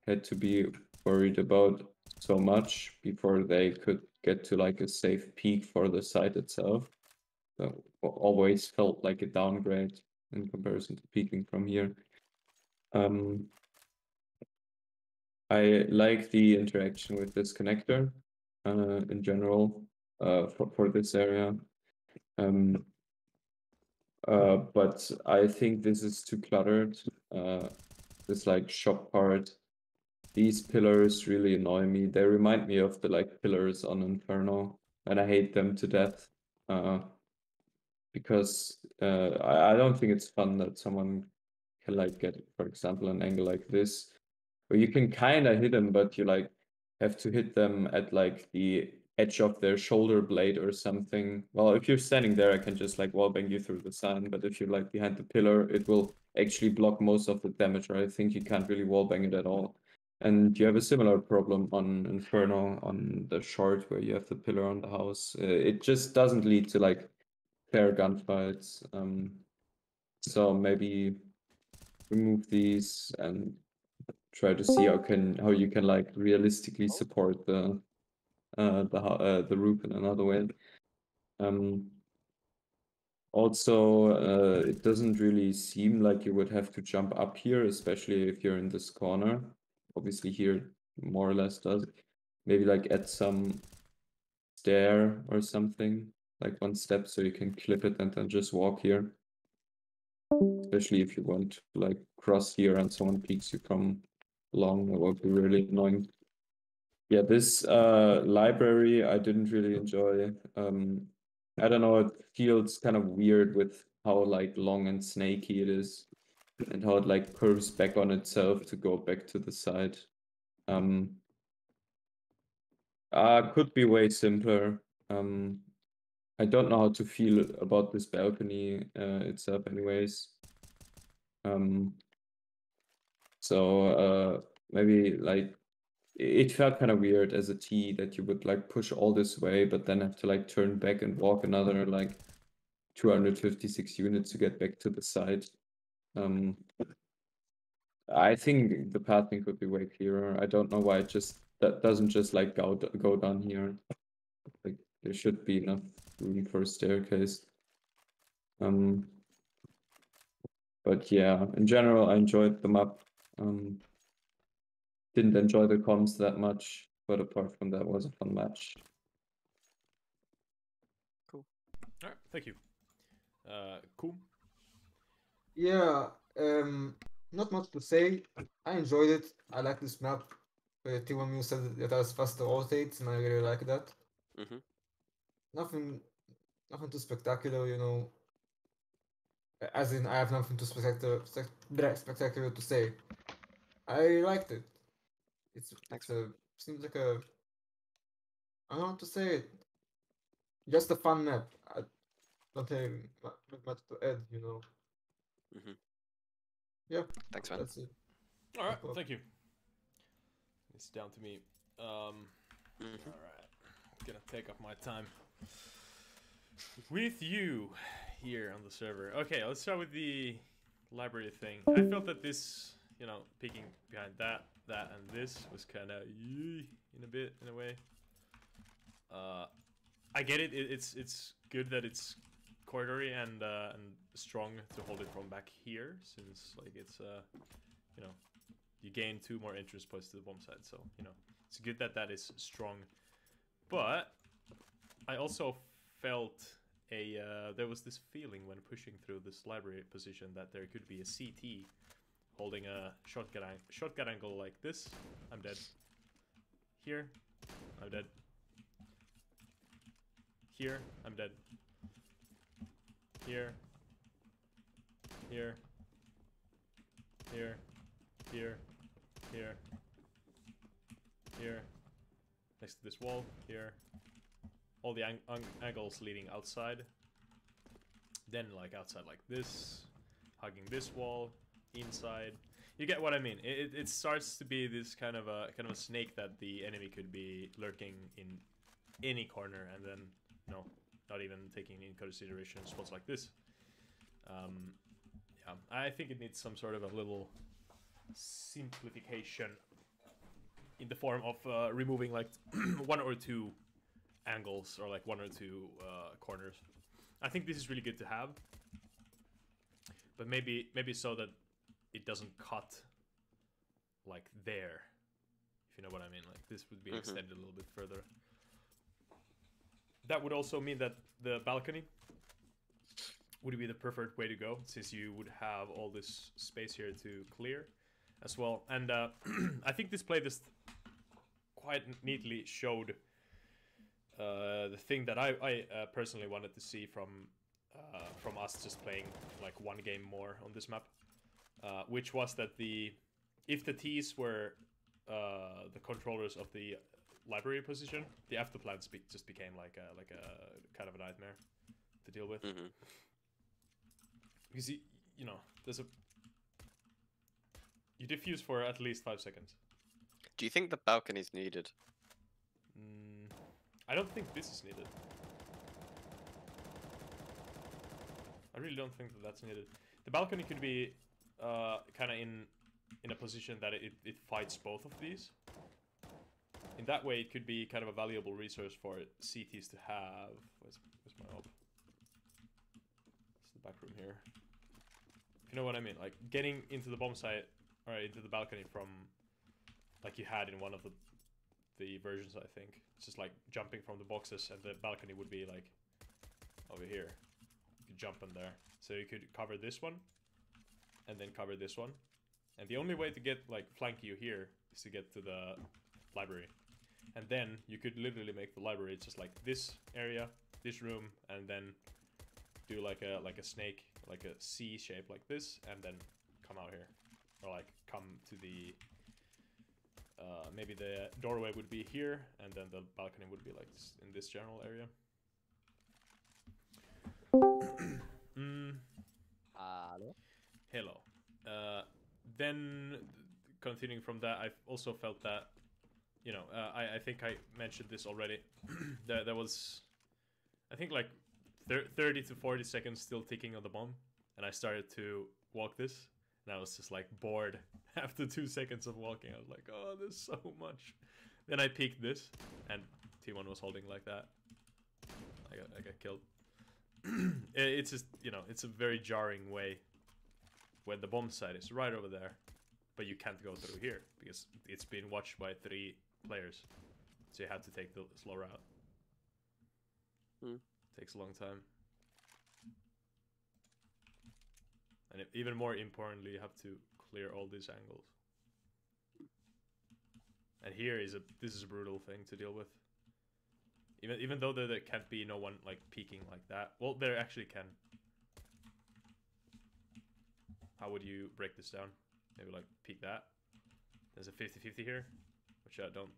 had to be worried about so much before they could get to like a safe peak for the site itself. So always felt like a downgrade in comparison to peaking from here. I like the interaction with this connector in general for this area. But I think this is too cluttered. This like shop part. These pillars really annoy me. They remind me of the like pillars on Inferno, and I hate them to death. Because I don't think it's fun that someone can like get, for example, an angle like this, where you can kind of hit them, but you like have to hit them at like the edge of their shoulder blade or something. Well, if you're standing there, I can just like wallbang you through the sun, but if you're like behind the pillar, it will actually block most of the damage, or I think you can't really wallbang it at all. And you have a similar problem on Inferno on the short where you have the pillar on the house. It just doesn't lead to like fair gunfights. So maybe remove these and try to see how you can like realistically support the roof in another way. Also, it doesn't really seem like you would have to jump up here, especially if you're in this corner. Obviously here more or less does. Maybe like add some stair or something, like one step so you can clip it and then just walk here. Especially if you want to like cross here and someone peeks you from long, that would be really annoying. Yeah, this library I didn't really enjoy. I don't know, it feels kind of weird with how like long and snaky it is and how it like curves back on itself to go back to the side. Could be way simpler. I don't know how to feel about this balcony itself anyways. So maybe like it felt kind of weird as a T that you would like push all this way, but then have to like turn back and walk another like 256 units to get back to the side. I think the pathing could be way clearer. I don't know why it just that doesn't just like go down here. Like there should be enough room for a staircase. But yeah, in general, I enjoyed the map. Didn't enjoy the comms that much, but apart from that, was a fun match. Cool. All right, thank you. Cool. Yeah, not much to say. I enjoyed it. I like this map. T1 said it has faster rotates, and I really like that. Nothing too spectacular, you know. As in, I have nothing too spectacular to say. I liked it. It's seems like a, I don't know how to say it. Just a fun map. I don't have much to add, you know. Yeah. Thanks, man. That's it. All right, thank you. It's down to me. All right, I'm gonna take up my time with you here on the server. Okay, let's start with the library thing. I felt that this, you know, peeking behind that, and this was kind of in a way. I get it. It's good that it's corridory and strong to hold it from back here, since like it's you know, you gain 2 more entrance points to the bomb side, so you know it's good that that is strong. But I also felt there was this feeling when pushing through this library position that there could be a CT holding a shotgun angle like this. I'm dead. Here, I'm dead. Here, I'm dead. Here. Here. Here. Here. Here. Here. Next to this wall. Here. All the angles leading outside. Then like outside like this. Hugging this wall. Inside. You get what I mean. It starts to be this kind of a snake that the enemy could be lurking in any corner, and then no, not even taking in consideration spots like this. Yeah, I think it needs some sort of a little simplification. in the form of removing like one or two angles or like one or two corners. I think this is really good to have, but maybe so that it doesn't cut like there, if you know what I mean. Like this would be extended a little bit further. That would also mean that the balcony would be the preferred way to go, since you would have all this space here to clear as well. And I think this playtest quite neatly showed the thing that I personally wanted to see from us just playing like one game more on this map, which was that if the T's were the controllers of the library position, the after plans just became like a kind of a nightmare to deal with. Because you know, you diffuse for at least 5 seconds. Do you think the balcony's needed? I don't think this is needed. I really don't think that that's needed. The balcony could be kind of in a position that it fights both of these. In that way, it could be kind of a valuable resource for CTs to have. Where's my op? It's the back room here. If you know what I mean, like getting into the bomb site or into the balcony from like you had in one of the versions, I think. It's just like jumping from the boxes, and the balcony would be like over here. You could jump in there, so you could cover this one, and then cover this one. And the only way to get like flank you here is to get to the library, and then you could literally make the library just like this area, this room, and then do like a snake, like a C shape like this, and then come out here, or like come to the maybe the doorway would be here, and then the balcony would be like in this general area. Hello. Then continuing from that, I've also felt that, you know, I think I mentioned this already. there was, I think like 30 to 40 seconds still ticking on the bomb, and I started to walk this, and I was just like bored after 2 seconds of walking. I was like, oh, there's so much. Then I peeked this, and T1 was holding like that. I got killed. It's just, you know, it's a very jarring way when the bomb site is right over there, but you can't go through here because it's been watched by 3 players, so you have to take the slow route. Takes a long time, and even more importantly, you have to clear all these angles. And here this is a brutal thing to deal with. Even though there can't be no one like peeking like that. Well, there actually can. How would you break this down? Maybe like peek that. There's a 50-50 here, which don't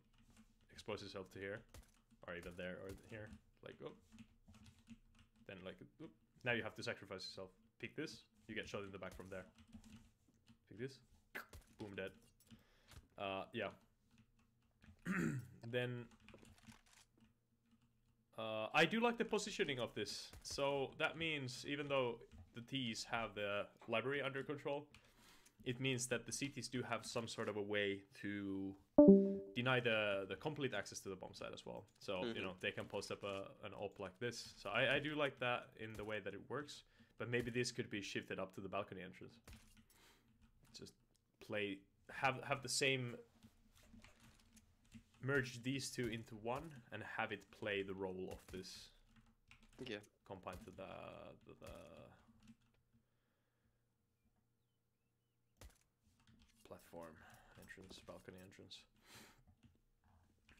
expose yourself to here, or even there or here. Like, oh, then like, oop. Now you have to sacrifice yourself. Peek this, you get shot in the back from there. Peek this, boom, dead. Yeah. Then I do like the positioning of this. So that means even though the T's have the library under control, it means that the CTs do have some sort of a way to deny the complete access to the bomb site as well. So, you know, they can post up an op like this. So I do like that in the way that it works, but maybe this could be shifted up to the balcony entrance. Just have the same, merge these two into one and have it play the role of this. Yeah. Combined to the platform entrance, balcony entrance.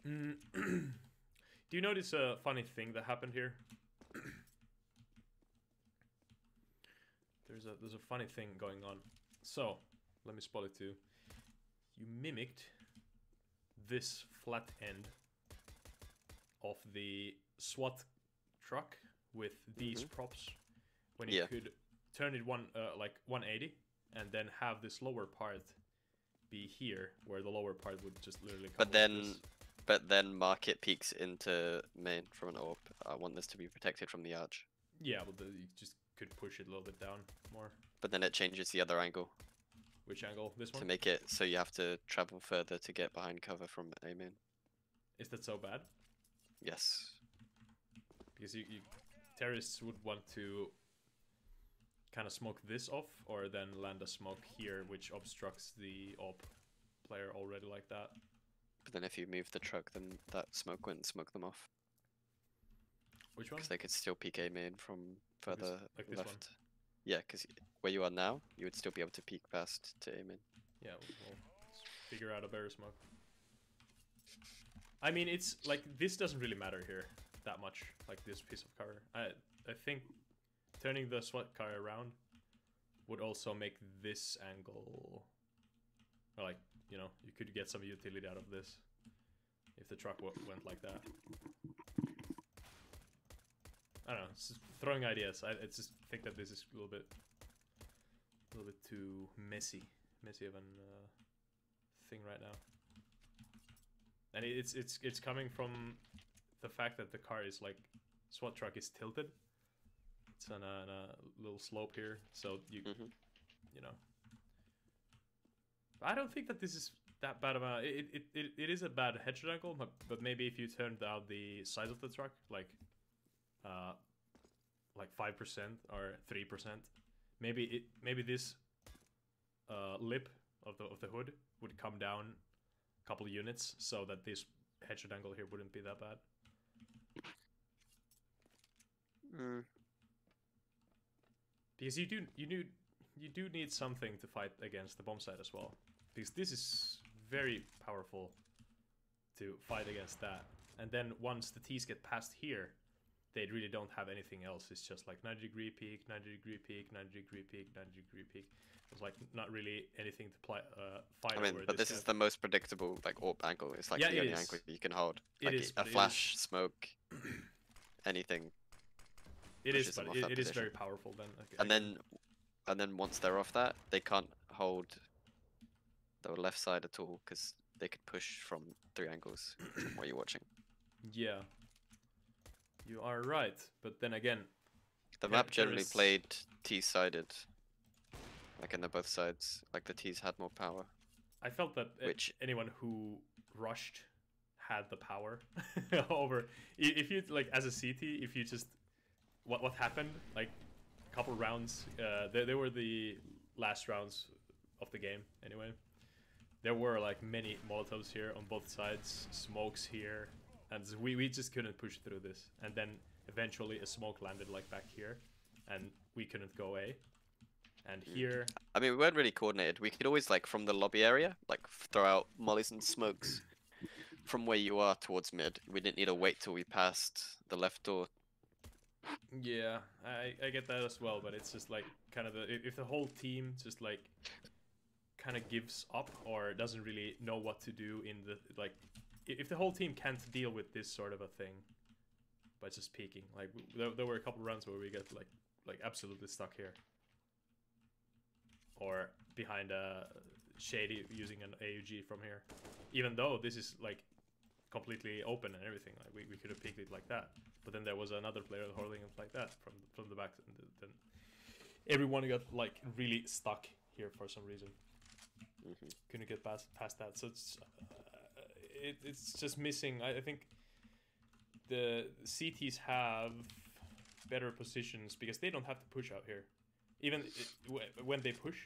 Do you notice a funny thing that happened here? There's a funny thing going on. So let me spell it too. You mimicked this flat end of the SWAT truck with these props when you could turn it like 180 and then have this lower part be here, where the lower part would just literally come but then market peaks into main from an AWP. I want this to be protected from the arch. Yeah, but you just could push it a little bit down more. But then it changes the other angle. Which angle? This one? To make it so you have to travel further to get behind cover from A main. Is that so bad? Yes. Because you terrorists would want to kind of smoke this off, or then land a smoke here, which obstructs the op player already like that. But then if you move the truck, then that smoke wouldn't smoke them off. Which one? Because they could still peek A main from further like this left. one? Yeah, because where you are now, you would still be able to peek past to A main. Yeah, we'll figure out a better smoke. I mean, it's like, this doesn't really matter here that much, like this piece of cover. I think turning the SWAT car around would also make this angle, or like, you know, you could get some utility out of this if the truck went like that. I don't know, it's just throwing ideas. I just think that this is a little bit too messy of an thing right now. And it's coming from the fact that the car is like, SWAT truck is tilted. It's on a little slope here, so you know. I don't think that this is that bad of a. It is a bad headshot angle, but maybe if you turned down the size of the truck, like 5% or 3%, maybe this lip of the hood would come down a couple of units, so that this headshot angle here wouldn't be that bad. Because you do need something to fight against the bomb site as well, because this is very powerful to fight against that. And then once the T's get past here, they really don't have anything else. It's just like 90-degree peak, 90-degree peak, 90-degree peak, 90-degree peak. It's like not really anything to fight I mean, over. but this is the most predictable like AWP angle. It's like Yeah, the it only is. angle you can hold. It Like is, a but it flash, is- smoke, anything. It is, pushes them but off that it is position. very powerful then. Okay, And then once they're off that, they can't hold the left side at all because they could push from 3 angles from where you're watching. yeah, you are right. But then again, The Yeah, map generally terrorists- played T-sided, like in the both sides. Like the T's had more power. I felt that anyone who rushed had the power over. If you like as a CT, if you just what happened like a couple rounds, they were the last rounds of the game anyway. There were like many Molotovs here on both sides, smokes here, and we just couldn't push through this. And then eventually a smoke landed like back here, and we couldn't go A. And here, I mean, we weren't really coordinated. We could always like from the lobby area, like throw out mollies and smokes from where you are towards mid. We didn't need to wait till we passed the left door. yeah, I get that as well, but it's just like kind of if the whole team just like kind of gives up or doesn't really know what to do in the like, if the whole team can't deal with this sort of a thing by just peeking, like there were a couple runs where we got like absolutely stuck here, or behind a shady using an AUG from here, even though this is like completely open and everything. Like we could have peeked it like that, but then there was another player holding it like that from the back, and then everyone got like really stuck here for some reason. Couldn't get past that, so it's just missing. I think the CTs have better positions because they don't have to push out here. Even when they push,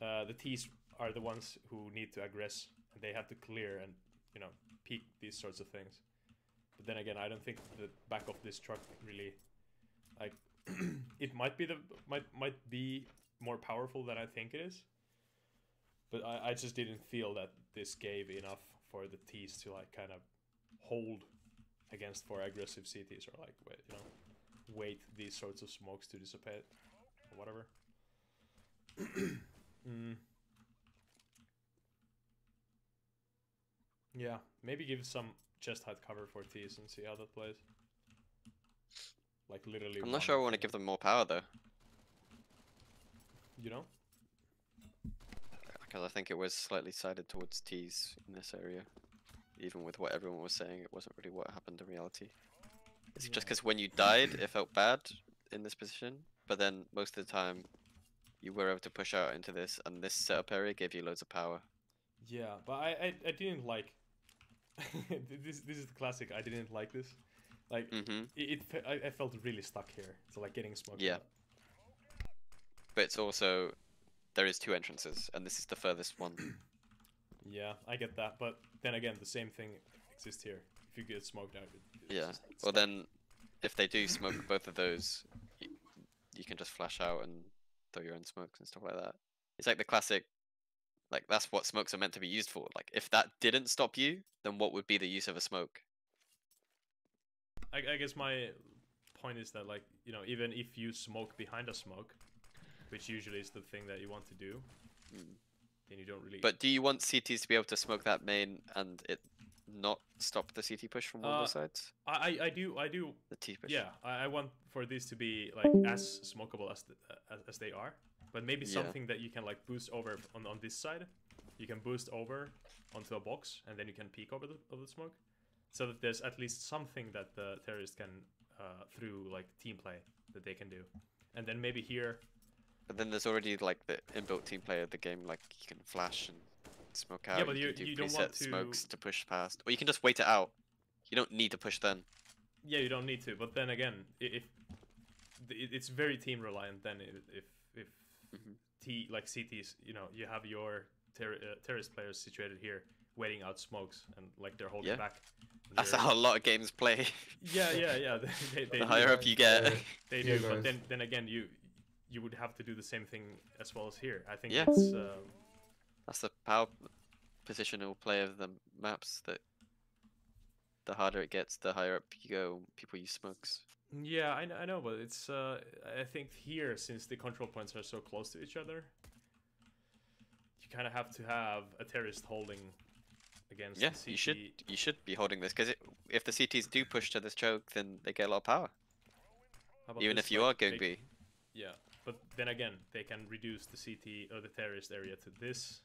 the T's are the ones who need to aggress, and they have to clear and, you know, peek these sorts of things. But then again, I don't think the back of this truck really, like, it might be more powerful than I think it is. But I just didn't feel that this gave enough for the T's to like kind of hold against for aggressive CTs, or like wait these sorts of smokes to dissipate or whatever. Yeah, maybe give some chest height cover for T's and see how that plays. Like literally. I'm not sure I want to give them more power though. You know? Because I think it was slightly sided towards T's in this area. Even with what everyone was saying, it wasn't really what happened in reality. It's just because when you died, it felt bad in this position, but then most of the time, you were able to push out into this, and this setup area gave you loads of power. Yeah, but I didn't like. This is the classic. I didn't like this. Like I felt really stuck here. So like getting smoked. Yeah. out. But it's also there is 2 entrances, and this is the furthest one. Yeah, I get that, but then again, the same thing exists here. If you get smoked out, Yeah. just Well, stuck. then, if they do smoke both of those, you can just flash out and throw your own smokes and stuff like that. It's like the classic, like that's what smokes are meant to be used for. Like if that didn't stop you, then what would be the use of a smoke? I guess my point is that, like, you know, even if you smoke behind a smoke, which usually is the thing that you want to do, then you don't really. But do you want CTs to be able to smoke that main and it not stop the CT push from one of the sides? I do. The T push. Yeah, I want for these to be like as smokable as they are, but maybe something that you can like boost over on this side. You can boost over onto a box, and then you can peek over the smoke, so that there's at least something that the terrorist can through like team play that they can do, and then maybe here. But then there's already like the inbuilt team play of the game, like you can flash and smoke out. Yeah, but you can do you don't preset want to smokes to push past, or you can just wait it out. You don't need to push then. Yeah, you don't need to. But then again, if it's very team reliant, then if T like CTs, you know, you have your terrorist players situated here, waiting out smokes, and like they're holding back. That's how a lot of games play. Yeah. They the higher up you get. They do, but then again, you would have to do the same thing as well as here. I think Yeah. it's that's the power positional play of the maps, that the harder it gets, the higher up you go, people use smokes. yeah, I know, but it's I think here, since the control points are so close to each other, you kind of have to have a terrorist holding against Yeah, the CT. you should be holding this, because if the CTs do push to this choke, then they get a lot of power. How about Even this, if you like, are going B. Yeah, but then again, they can reduce the CT or the terrorist area to this.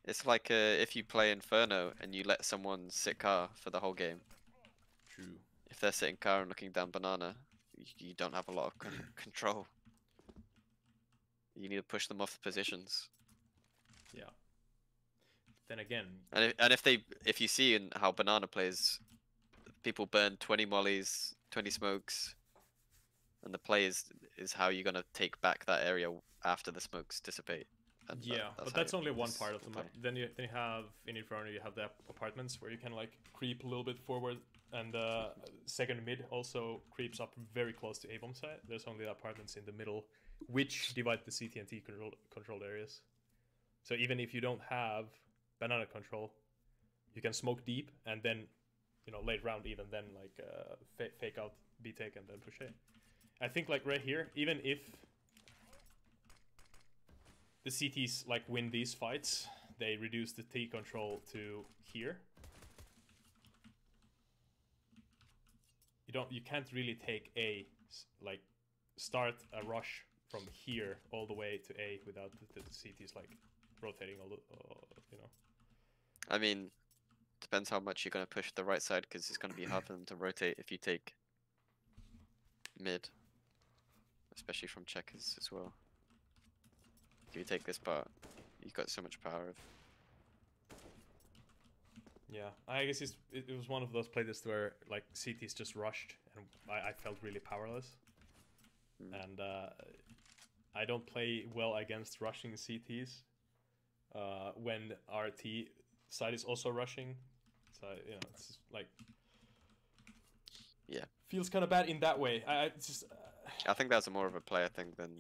It's like if you play Inferno and you let someone sit car for the whole game. True. If they're sitting car and looking down banana, you don't have a lot of control. You need to push them off the positions. Yeah. Then again. And if you see in how banana plays, people burn 20 mollies, 20 smokes, and the play is how you're gonna take back that area after the smokes dissipate. And yeah, but that's only one part of the map. Then you have in Inferno, you have the apartments where you can like creep a little bit forward, and second mid also creeps up very close to A-bomb site. There's only the apartments in the middle, which divide the CT and T controlled areas. So even if you don't have banana control, you can smoke deep, and then, you know, late round even then like fake out B take and then push A. I think like right here, even if the CTs like win these fights, they reduce the T control to here. You can't really take A, like start a rush from here all the way to A without the CTs like rotating all the, you know. I mean, depends how much you're gonna push the right side, because it's gonna be hard for them to rotate if you take mid, especially from checkers as well. If you take this part, you've got so much power. Yeah, I guess it was one of those playlists where like CTs just rushed, and I felt really powerless. And I don't play well against rushing CTs when our T side is also rushing. So, you know, it's just like, yeah, feels kind of bad in that way. I think that's more of a player thing than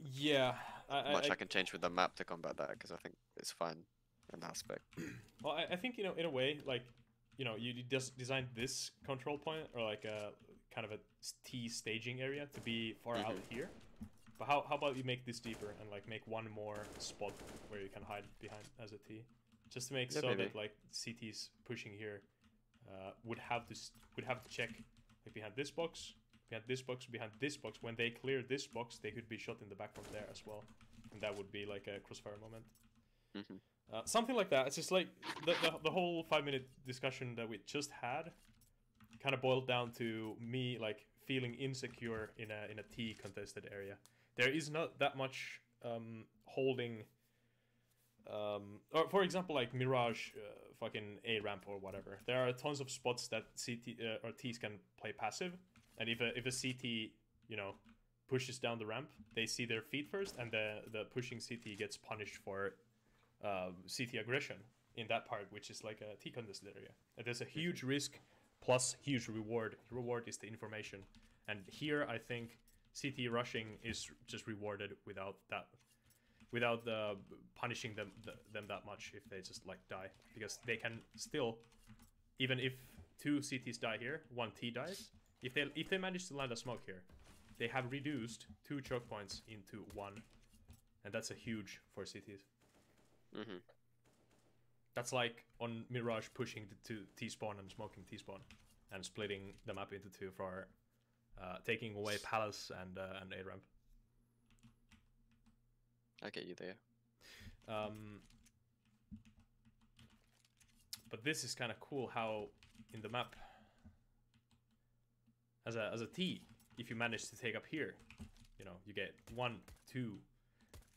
I can change with the map to combat that, because I think it's fine in that aspect. Well, I think, you know, in a way, like, you know, you just designed this control point, or like a kind of a T staging area to be far out here. But how about you make this deeper and like make one more spot where you can hide behind as a T, just to make so that like CTs pushing here would have to check like behind this box, behind this box, behind this box. When they clear this box, they could be shot in the back from there as well, and that would be like a crossfire moment. Something like that. It's just like the whole 5-minute discussion that we just had kind of boiled down to me like feeling insecure in a T contested area. There is not that much holding, or for example, like Mirage, fucking A ramp or whatever. There are tons of spots that CT or Ts can play passive, and if a CT, you know, pushes down the ramp, they see their feet first, and the pushing CT gets punished for CT aggression in that part, which is like a T contested area. And there's a huge risk plus huge reward. The reward is the information, and here I think CT rushing is just rewarded without punishing them that much if they just like die, because they can still, even if 2 CTs die here, 1 T dies. If they manage to land a smoke here, they have reduced 2 choke points into 1, and that's a huge for CTs. Mm-hmm. That's like on Mirage pushing to T spawn and smoking T spawn, and splitting the map into 2 for taking away Palace and A ramp. I get you there. But this is kind of cool how in the map, as a T, if you manage to take up here, you know, you get 1, 2,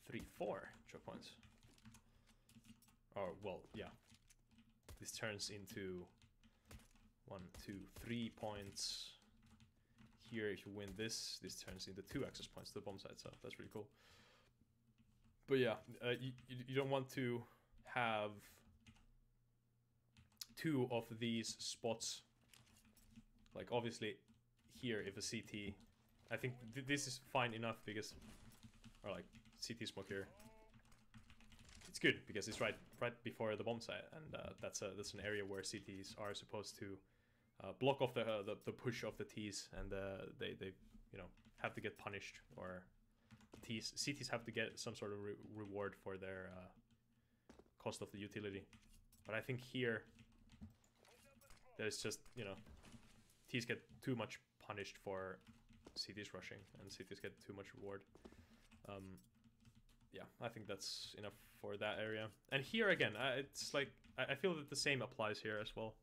3, 4 choke points. Or well, yeah. This turns into 1, 2, 3 points. Here, if you win this turns into 2 access points to the bomb site. So that's really cool. But yeah, you don't want to have 2 of these spots. Like obviously here, if a CT, I think this is fine enough because, or like CT smoke here, it's good because it's right before the bomb site, and that's an area where CTs are supposed to block off the push of the Ts, and they you know have to get punished, or CTs have to get some sort of reward for their cost of the utility. But I think here there's just, you know, Ts get too much punished for CTs rushing, and CTs get too much reward. Yeah, I think that's enough for that area. And here again, it's like I feel that the same applies here as well,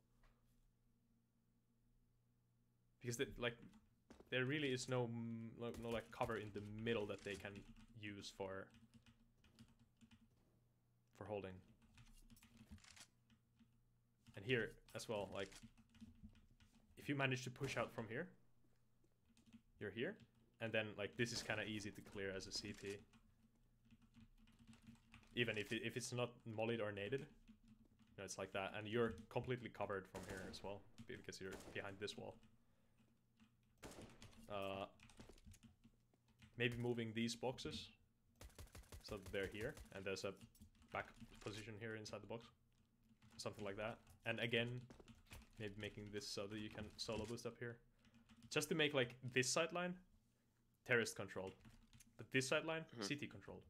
because there really is no like cover in the middle that they can use for holding. And here as well, like if you manage to push out from here, you're here, and then like this is kind of easy to clear as a CT, even if it's not mollied or naded. You know, it's like that, and you're completely covered from here as well because you're behind this wall. Maybe moving these boxes so they're here, and there's a back position here inside the box, something like that. And again, maybe making this so that you can solo boost up here, just to make like this sideline terrorist controlled, but this sideline CT controlled.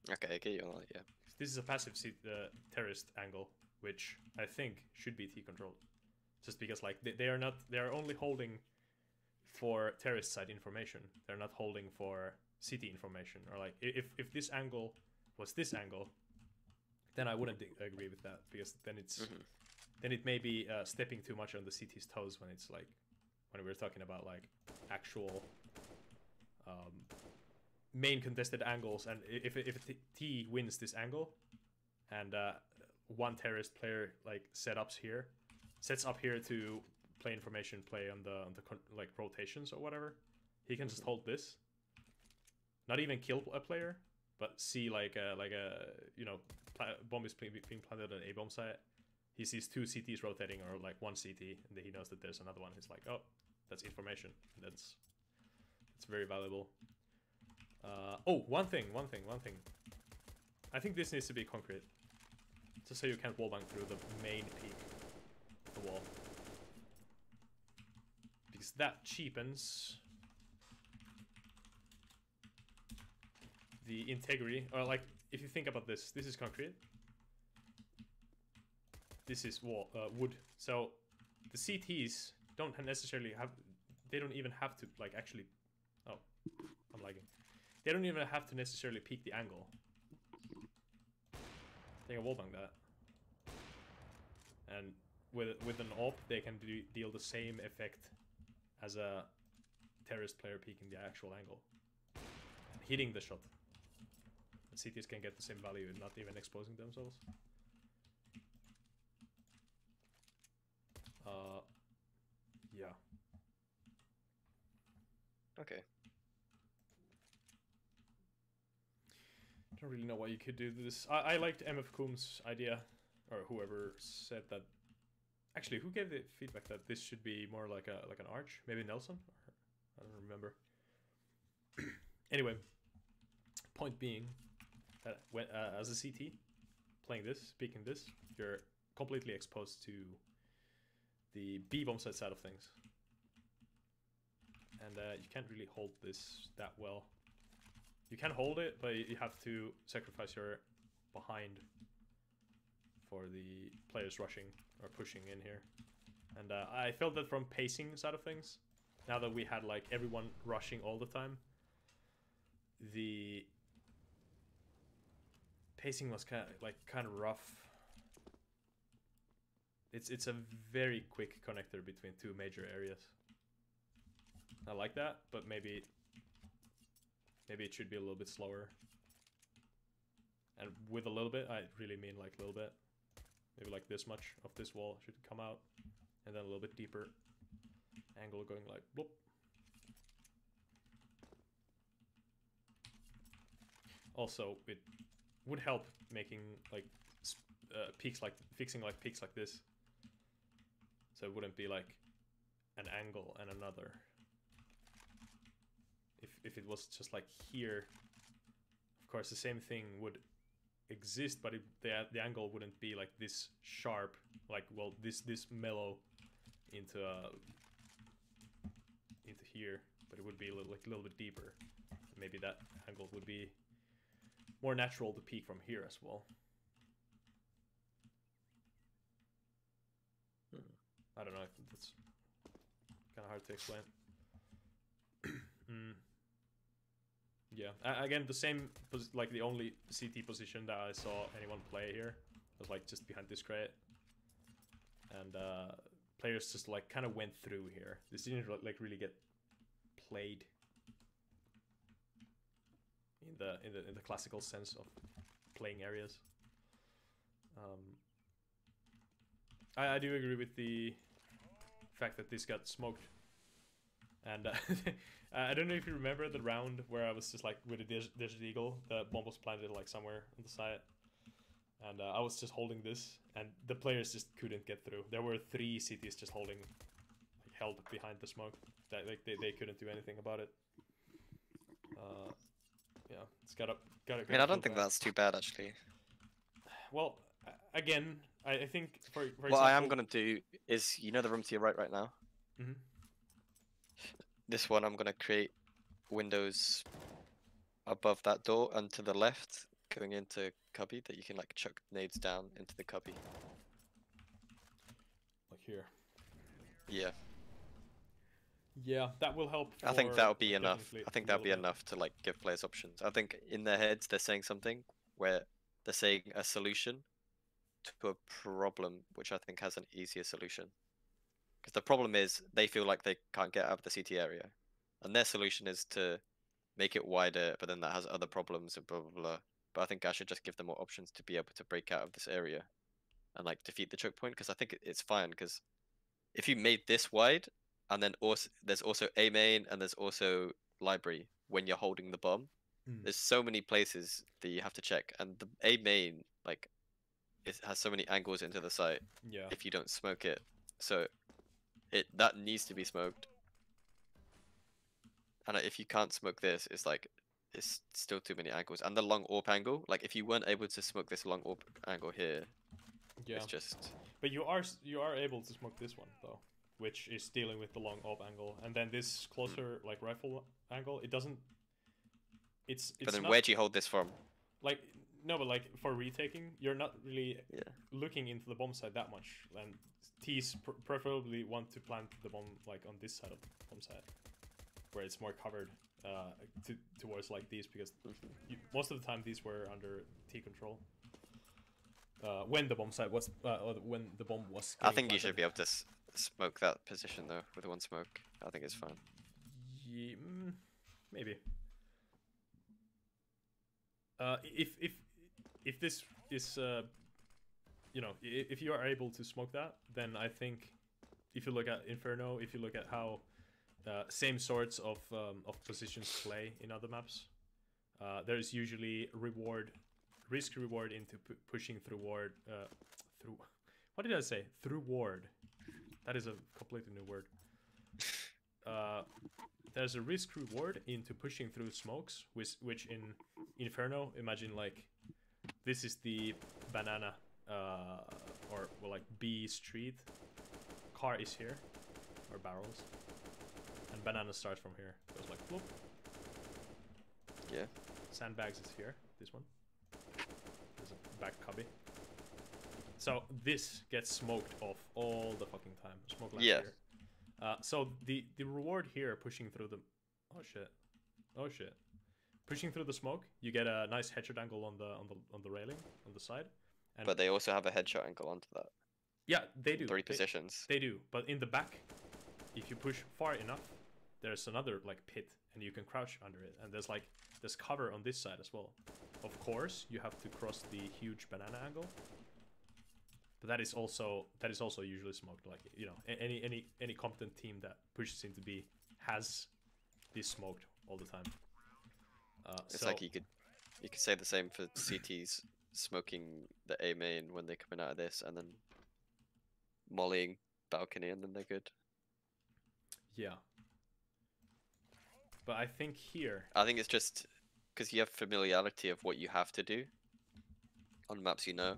Okay, I get you on that, yeah. This is a passive terrorist angle, which I think should be T controlled, just because like they are only holding for terrorist side information. They're not holding for CT information. Or like if this angle was this angle, then I wouldn't agree with that, because then it's then it may be stepping too much on the CT's toes when it's like when we're talking about like actual main contested angles. And if T wins this angle, and one terrorist player like sets up here to play information, play on the like rotations or whatever, he can just hold this, not even kill a player, but see like a you know, bomb is being planted on a bomb site. He sees 2 CTs rotating, or like 1 CT, and then he knows that there's another one. He's like, oh, that's information. That's very valuable. Oh, one thing. I think this needs to be concrete, just so you can't wallbang through the main peak of the wall, because that cheapens the integrity. Or like, if you think about this is concrete, this is wood. So the CTs don't necessarily have, they don't even have to like actually, oh, I'm lagging. They don't even have to necessarily peak the angle. They can wallbang that. And with an AWP, they can deal the same effect as a terrorist player peaking the actual angle. hitting the shot. The CTs can get the same value, not even exposing themselves. Yeah. Okay. Don't really know why you could do this. I liked MF Coom's idea, or whoever said that. Actually, who gave the feedback that this should be more like an arch? Maybe Nelson? Or, I don't remember. Anyway, point being that when as a CT playing this, speaking this, you're completely exposed to the B bomb side of things, and you can't really hold this that well. You can hold it, but you have to sacrifice your behind for the players rushing or pushing in here. And I felt that from pacing side of things, now that we had like everyone rushing all the time, the pacing was kind of rough. It's a very quick connector between two major areas. I like that, but maybe it should be a little bit slower. And with a little bit, I really mean like a little bit. Maybe like this much of this wall should come out, and then a little bit deeper angle going like bloop. Also, it would help making like peaks like fixing like peaks like this, so it wouldn't be like an angle and another. If it was just like here, of course the same thing would exist, but the angle wouldn't be like this sharp, like well this mellow into here, but it would be a little bit deeper. Maybe that angle would be more natural to peak from here as well. I don't know, that's kind of hard to explain. Yeah, again, the same, like the only CT position that I saw anyone play here was like just behind this crate. And players just like kind of went through here. This didn't like really get played in the classical sense of playing areas. I do agree with the fact that this got smoked. And I don't know if you remember the round where I was just like with a Desert Eagle, the bomb was planted like somewhere on the side, and I was just holding this, and the players just couldn't get through. There were 3 CTs just holding, like, held behind the smoke. That like they couldn't do anything about it. Yeah, it's gotta. I mean, I don't think that's too bad actually. Well, again, I think for example, what I am gonna do is, you know, the room to your right now. Mm-hmm. This one, I'm gonna create windows above that door and to the left, going into cubby, that you can like chuck nades down into the cubby. Like here. Yeah. Yeah, that will help. I think that would be enough. Definitely I think a that would be little bit. enough to like give players options. I think in their heads they're saying something where they're saying a solution to a problem, which I think has an easier solution. Because the problem is they feel like they can't get out of the CT area, and their solution is to make it wider, but then that has other problems and blah blah blah. But I think I should just give them more options to be able to break out of this area and like defeat the choke point, because I think it's fine. Because if you made this wide, and then also there's also A main and there's also library when you're holding the bomb, there's so many places that you have to check, and the A main like it has so many angles into the site. Yeah. If you don't smoke it, so that needs to be smoked. And if you can't smoke this, it's like it's still too many angles. And the long AWP angle, like if you weren't able to smoke this long AWP angle here, Yeah. it's just. But you are able to smoke this one though, which is dealing with the long AWP angle, and then this closer like rifle angle. It doesn't. It's. But then not, where'd you hold this from? Like no, but like for retaking, you're not really Yeah. looking into the bomb side that much, and T's preferably want to plant the bomb like on this side of the bomb side, where it's more covered towards like these, because most of the time these were under T control. When the bomb side was, when the bomb was. I think you planted. should be able to smoke that position though with one smoke. I think it's fine. Yeah, maybe. If this is you know, if you are able to smoke that, then I think if you look at Inferno, if you look at how same sorts of positions play in other maps, there's usually risk reward into pushing through ward through. What did I say? Through ward. That is a completely new word. There's a risk reward into pushing through smokes, which in Inferno, imagine like this is the banana or well, like B street. Car is here, or barrels, and banana starts from here. Goes like whoop. Yeah. Sandbags is here. This one. There's a back cubby. So this gets smoked off all the fucking time. Smoke last here. So the reward here, pushing through the, oh shit, pushing through the smoke, you get a nice headshot angle on the railing on the side. And but they also have a headshot angle onto that. Yeah, they do. Three positions. They do, but in the back, if you push far enough, there's another like pit, and you can crouch under it. And there's cover on this side as well. Of course, you have to cross the huge banana angle. But that is also usually smoked. Like, you know, any competent team that pushes into B has this smoked all the time. It's like you could say the same for CTs smoking the A main when they're coming out of this, and then mollying balcony, and then they're good. Yeah. But I think here, I think it's just because you have familiarity of what you have to do on maps, you know.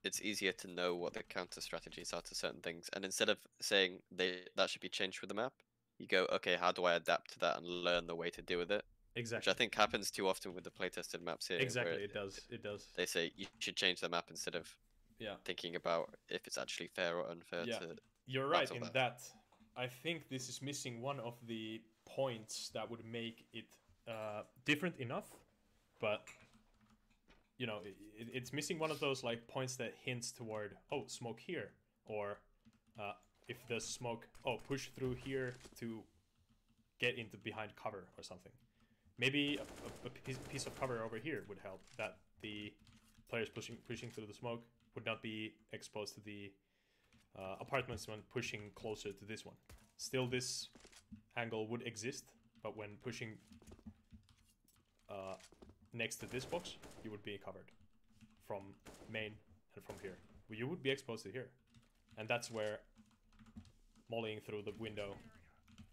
It's easier to know what the counter strategies are to certain things, and instead of saying that should be changed with the map, you go, okay, how do I adapt to that and learn the way to deal with it? Exactly. Which I think happens too often with the playtested maps here. Exactly, it does. It does. They say you should change the map instead of thinking about if it's actually fair or unfair. Yeah, to you're right in that. I think this is missing one of the points that would make it different enough, but you know, it's missing one of those like points that hints toward, oh, smoke here, or if there's smoke, oh, push through here to get into behind cover or something. Maybe a piece of cover over here would help, that the players pushing through the smoke would not be exposed to the apartments when pushing closer to this one. Still, this angle would exist, but when pushing next to this box, you would be covered from main and from here. You would be exposed to here, and that's where mollying through the window,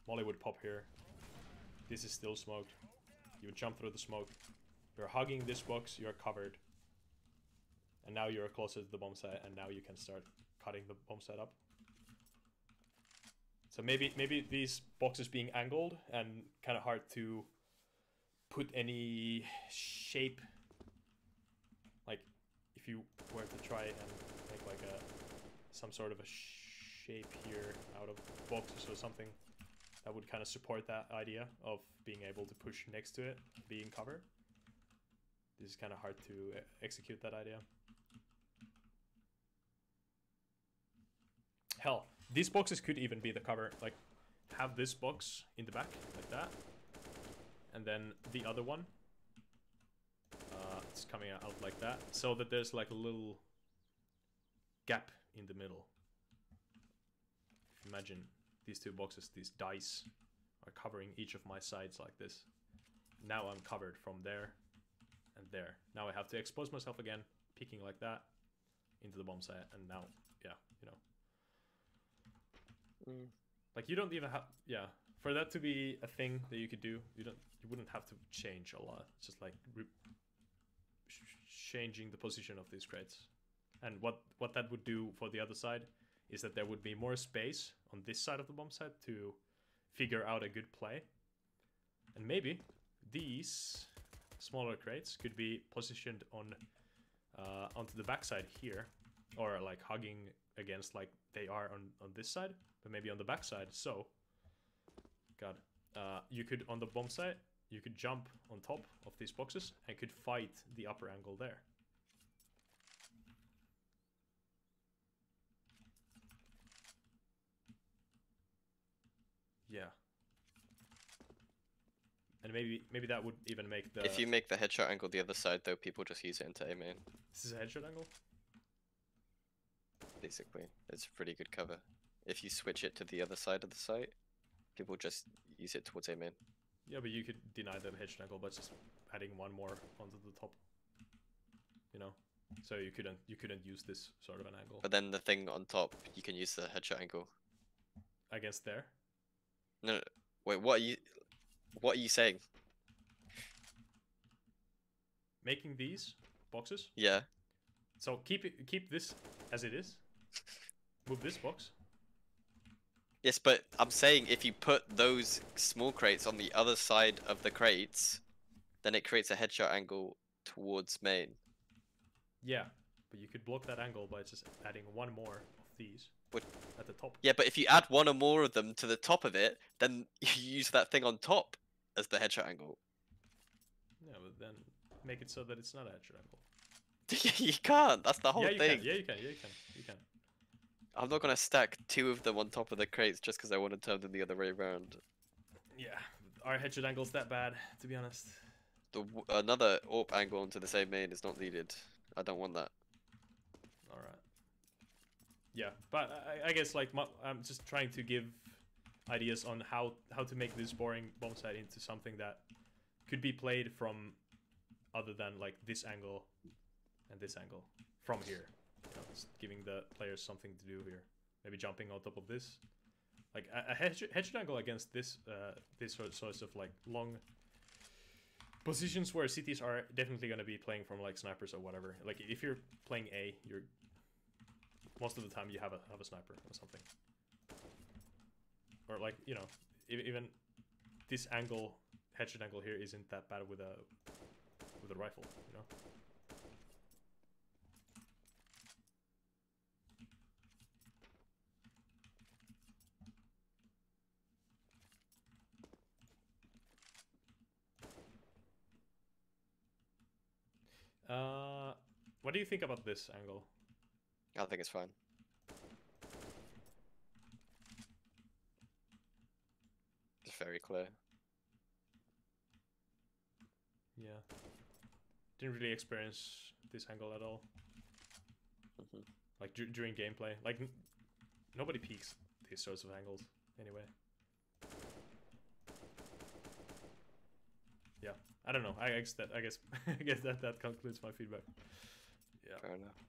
molly would pop here. This is still smoked. You would jump through the smoke. You're hugging this box, you're covered, and now you're closer to the bomb site, and now you can start cutting the bomb site up. So maybe these boxes being angled and kind of hard to put any shape, like if you were to try and make like some sort of a shape here out of boxes or something, that would kind of support that idea of being able to push next to it, being covered. This is kind of hard to execute that idea. Hell, these boxes could even be the cover. Like, have this box in the back, like that. And then the other one, it's coming out like that. So that there's like a little gap in the middle. Imagine these two boxes, these dice, are covering each of my sides like this. Now I'm covered from there and there. Now I have to expose myself again, peeking like that into the bomb site, and now, yeah, you know. Like, you don't even have, yeah, for that to be a thing that you could do, you wouldn't have to change a lot. It's just like changing the position of these crates. And what that would do for the other side is that there would be more space on this side of the bomb site to figure out a good play. And maybe these smaller crates could be positioned on onto the backside here, or like hugging against like they are on this side, but maybe on the backside. So, God, you could, on the bomb site, you could jump on top of these boxes and could fight the upper angle there. Yeah. And maybe that would even make the. If you make the headshot angle the other side, though, people just use it into A main. This is a headshot angle. Basically, it's pretty good cover. If you switch it to the other side of the site, people just use it towards A main. Yeah, but you could deny the headshot angle by just adding one more onto the top. You know, so you couldn't use this sort of an angle. But then the thing on top, you can use the headshot angle. Against there. No, wait, what are you saying? Making these boxes. Yeah. So keep this as it is. Move this box. Yes, but I'm saying if you put those small crates on the other side of the crates, then it creates a headshot angle towards main. Yeah, but you could block that angle by just adding one more of these at the top. Yeah, but if you add one or more of them to the top of it, then you use that thing on top as the headshot angle. Yeah, but then make it so that it's not a headshot angle. You can't. That's the whole you thing. Can. Yeah, you can. You can. I'm not gonna stack two of them on top of the crates just because I want to turn them the other way around. Yeah, our headshot angle's that bad, to be honest. Another AWP angle onto the same main is not needed. I don't want that. All right. Yeah, but I guess like I'm just trying to give ideas on how to make this boring bomb site into something that could be played from other than like this angle and this angle from here. You know, just giving the players something to do here. Maybe jumping on top of this, like a headshot angle against this this sort of like long positions where cities are definitely going to be playing from like snipers or whatever. Like if you're playing A, you're most of the time you have a sniper or something. Or like, you know, even this angle, headshot angle here isn't that bad with a rifle, you know. What do you think about this angle? I think it's fine. It's very clear. Yeah. Didn't really experience this angle at all. Like during gameplay, like nobody peeks these sorts of angles anyway. Yeah, I don't know. I guess that concludes my feedback. Yeah. Fair enough.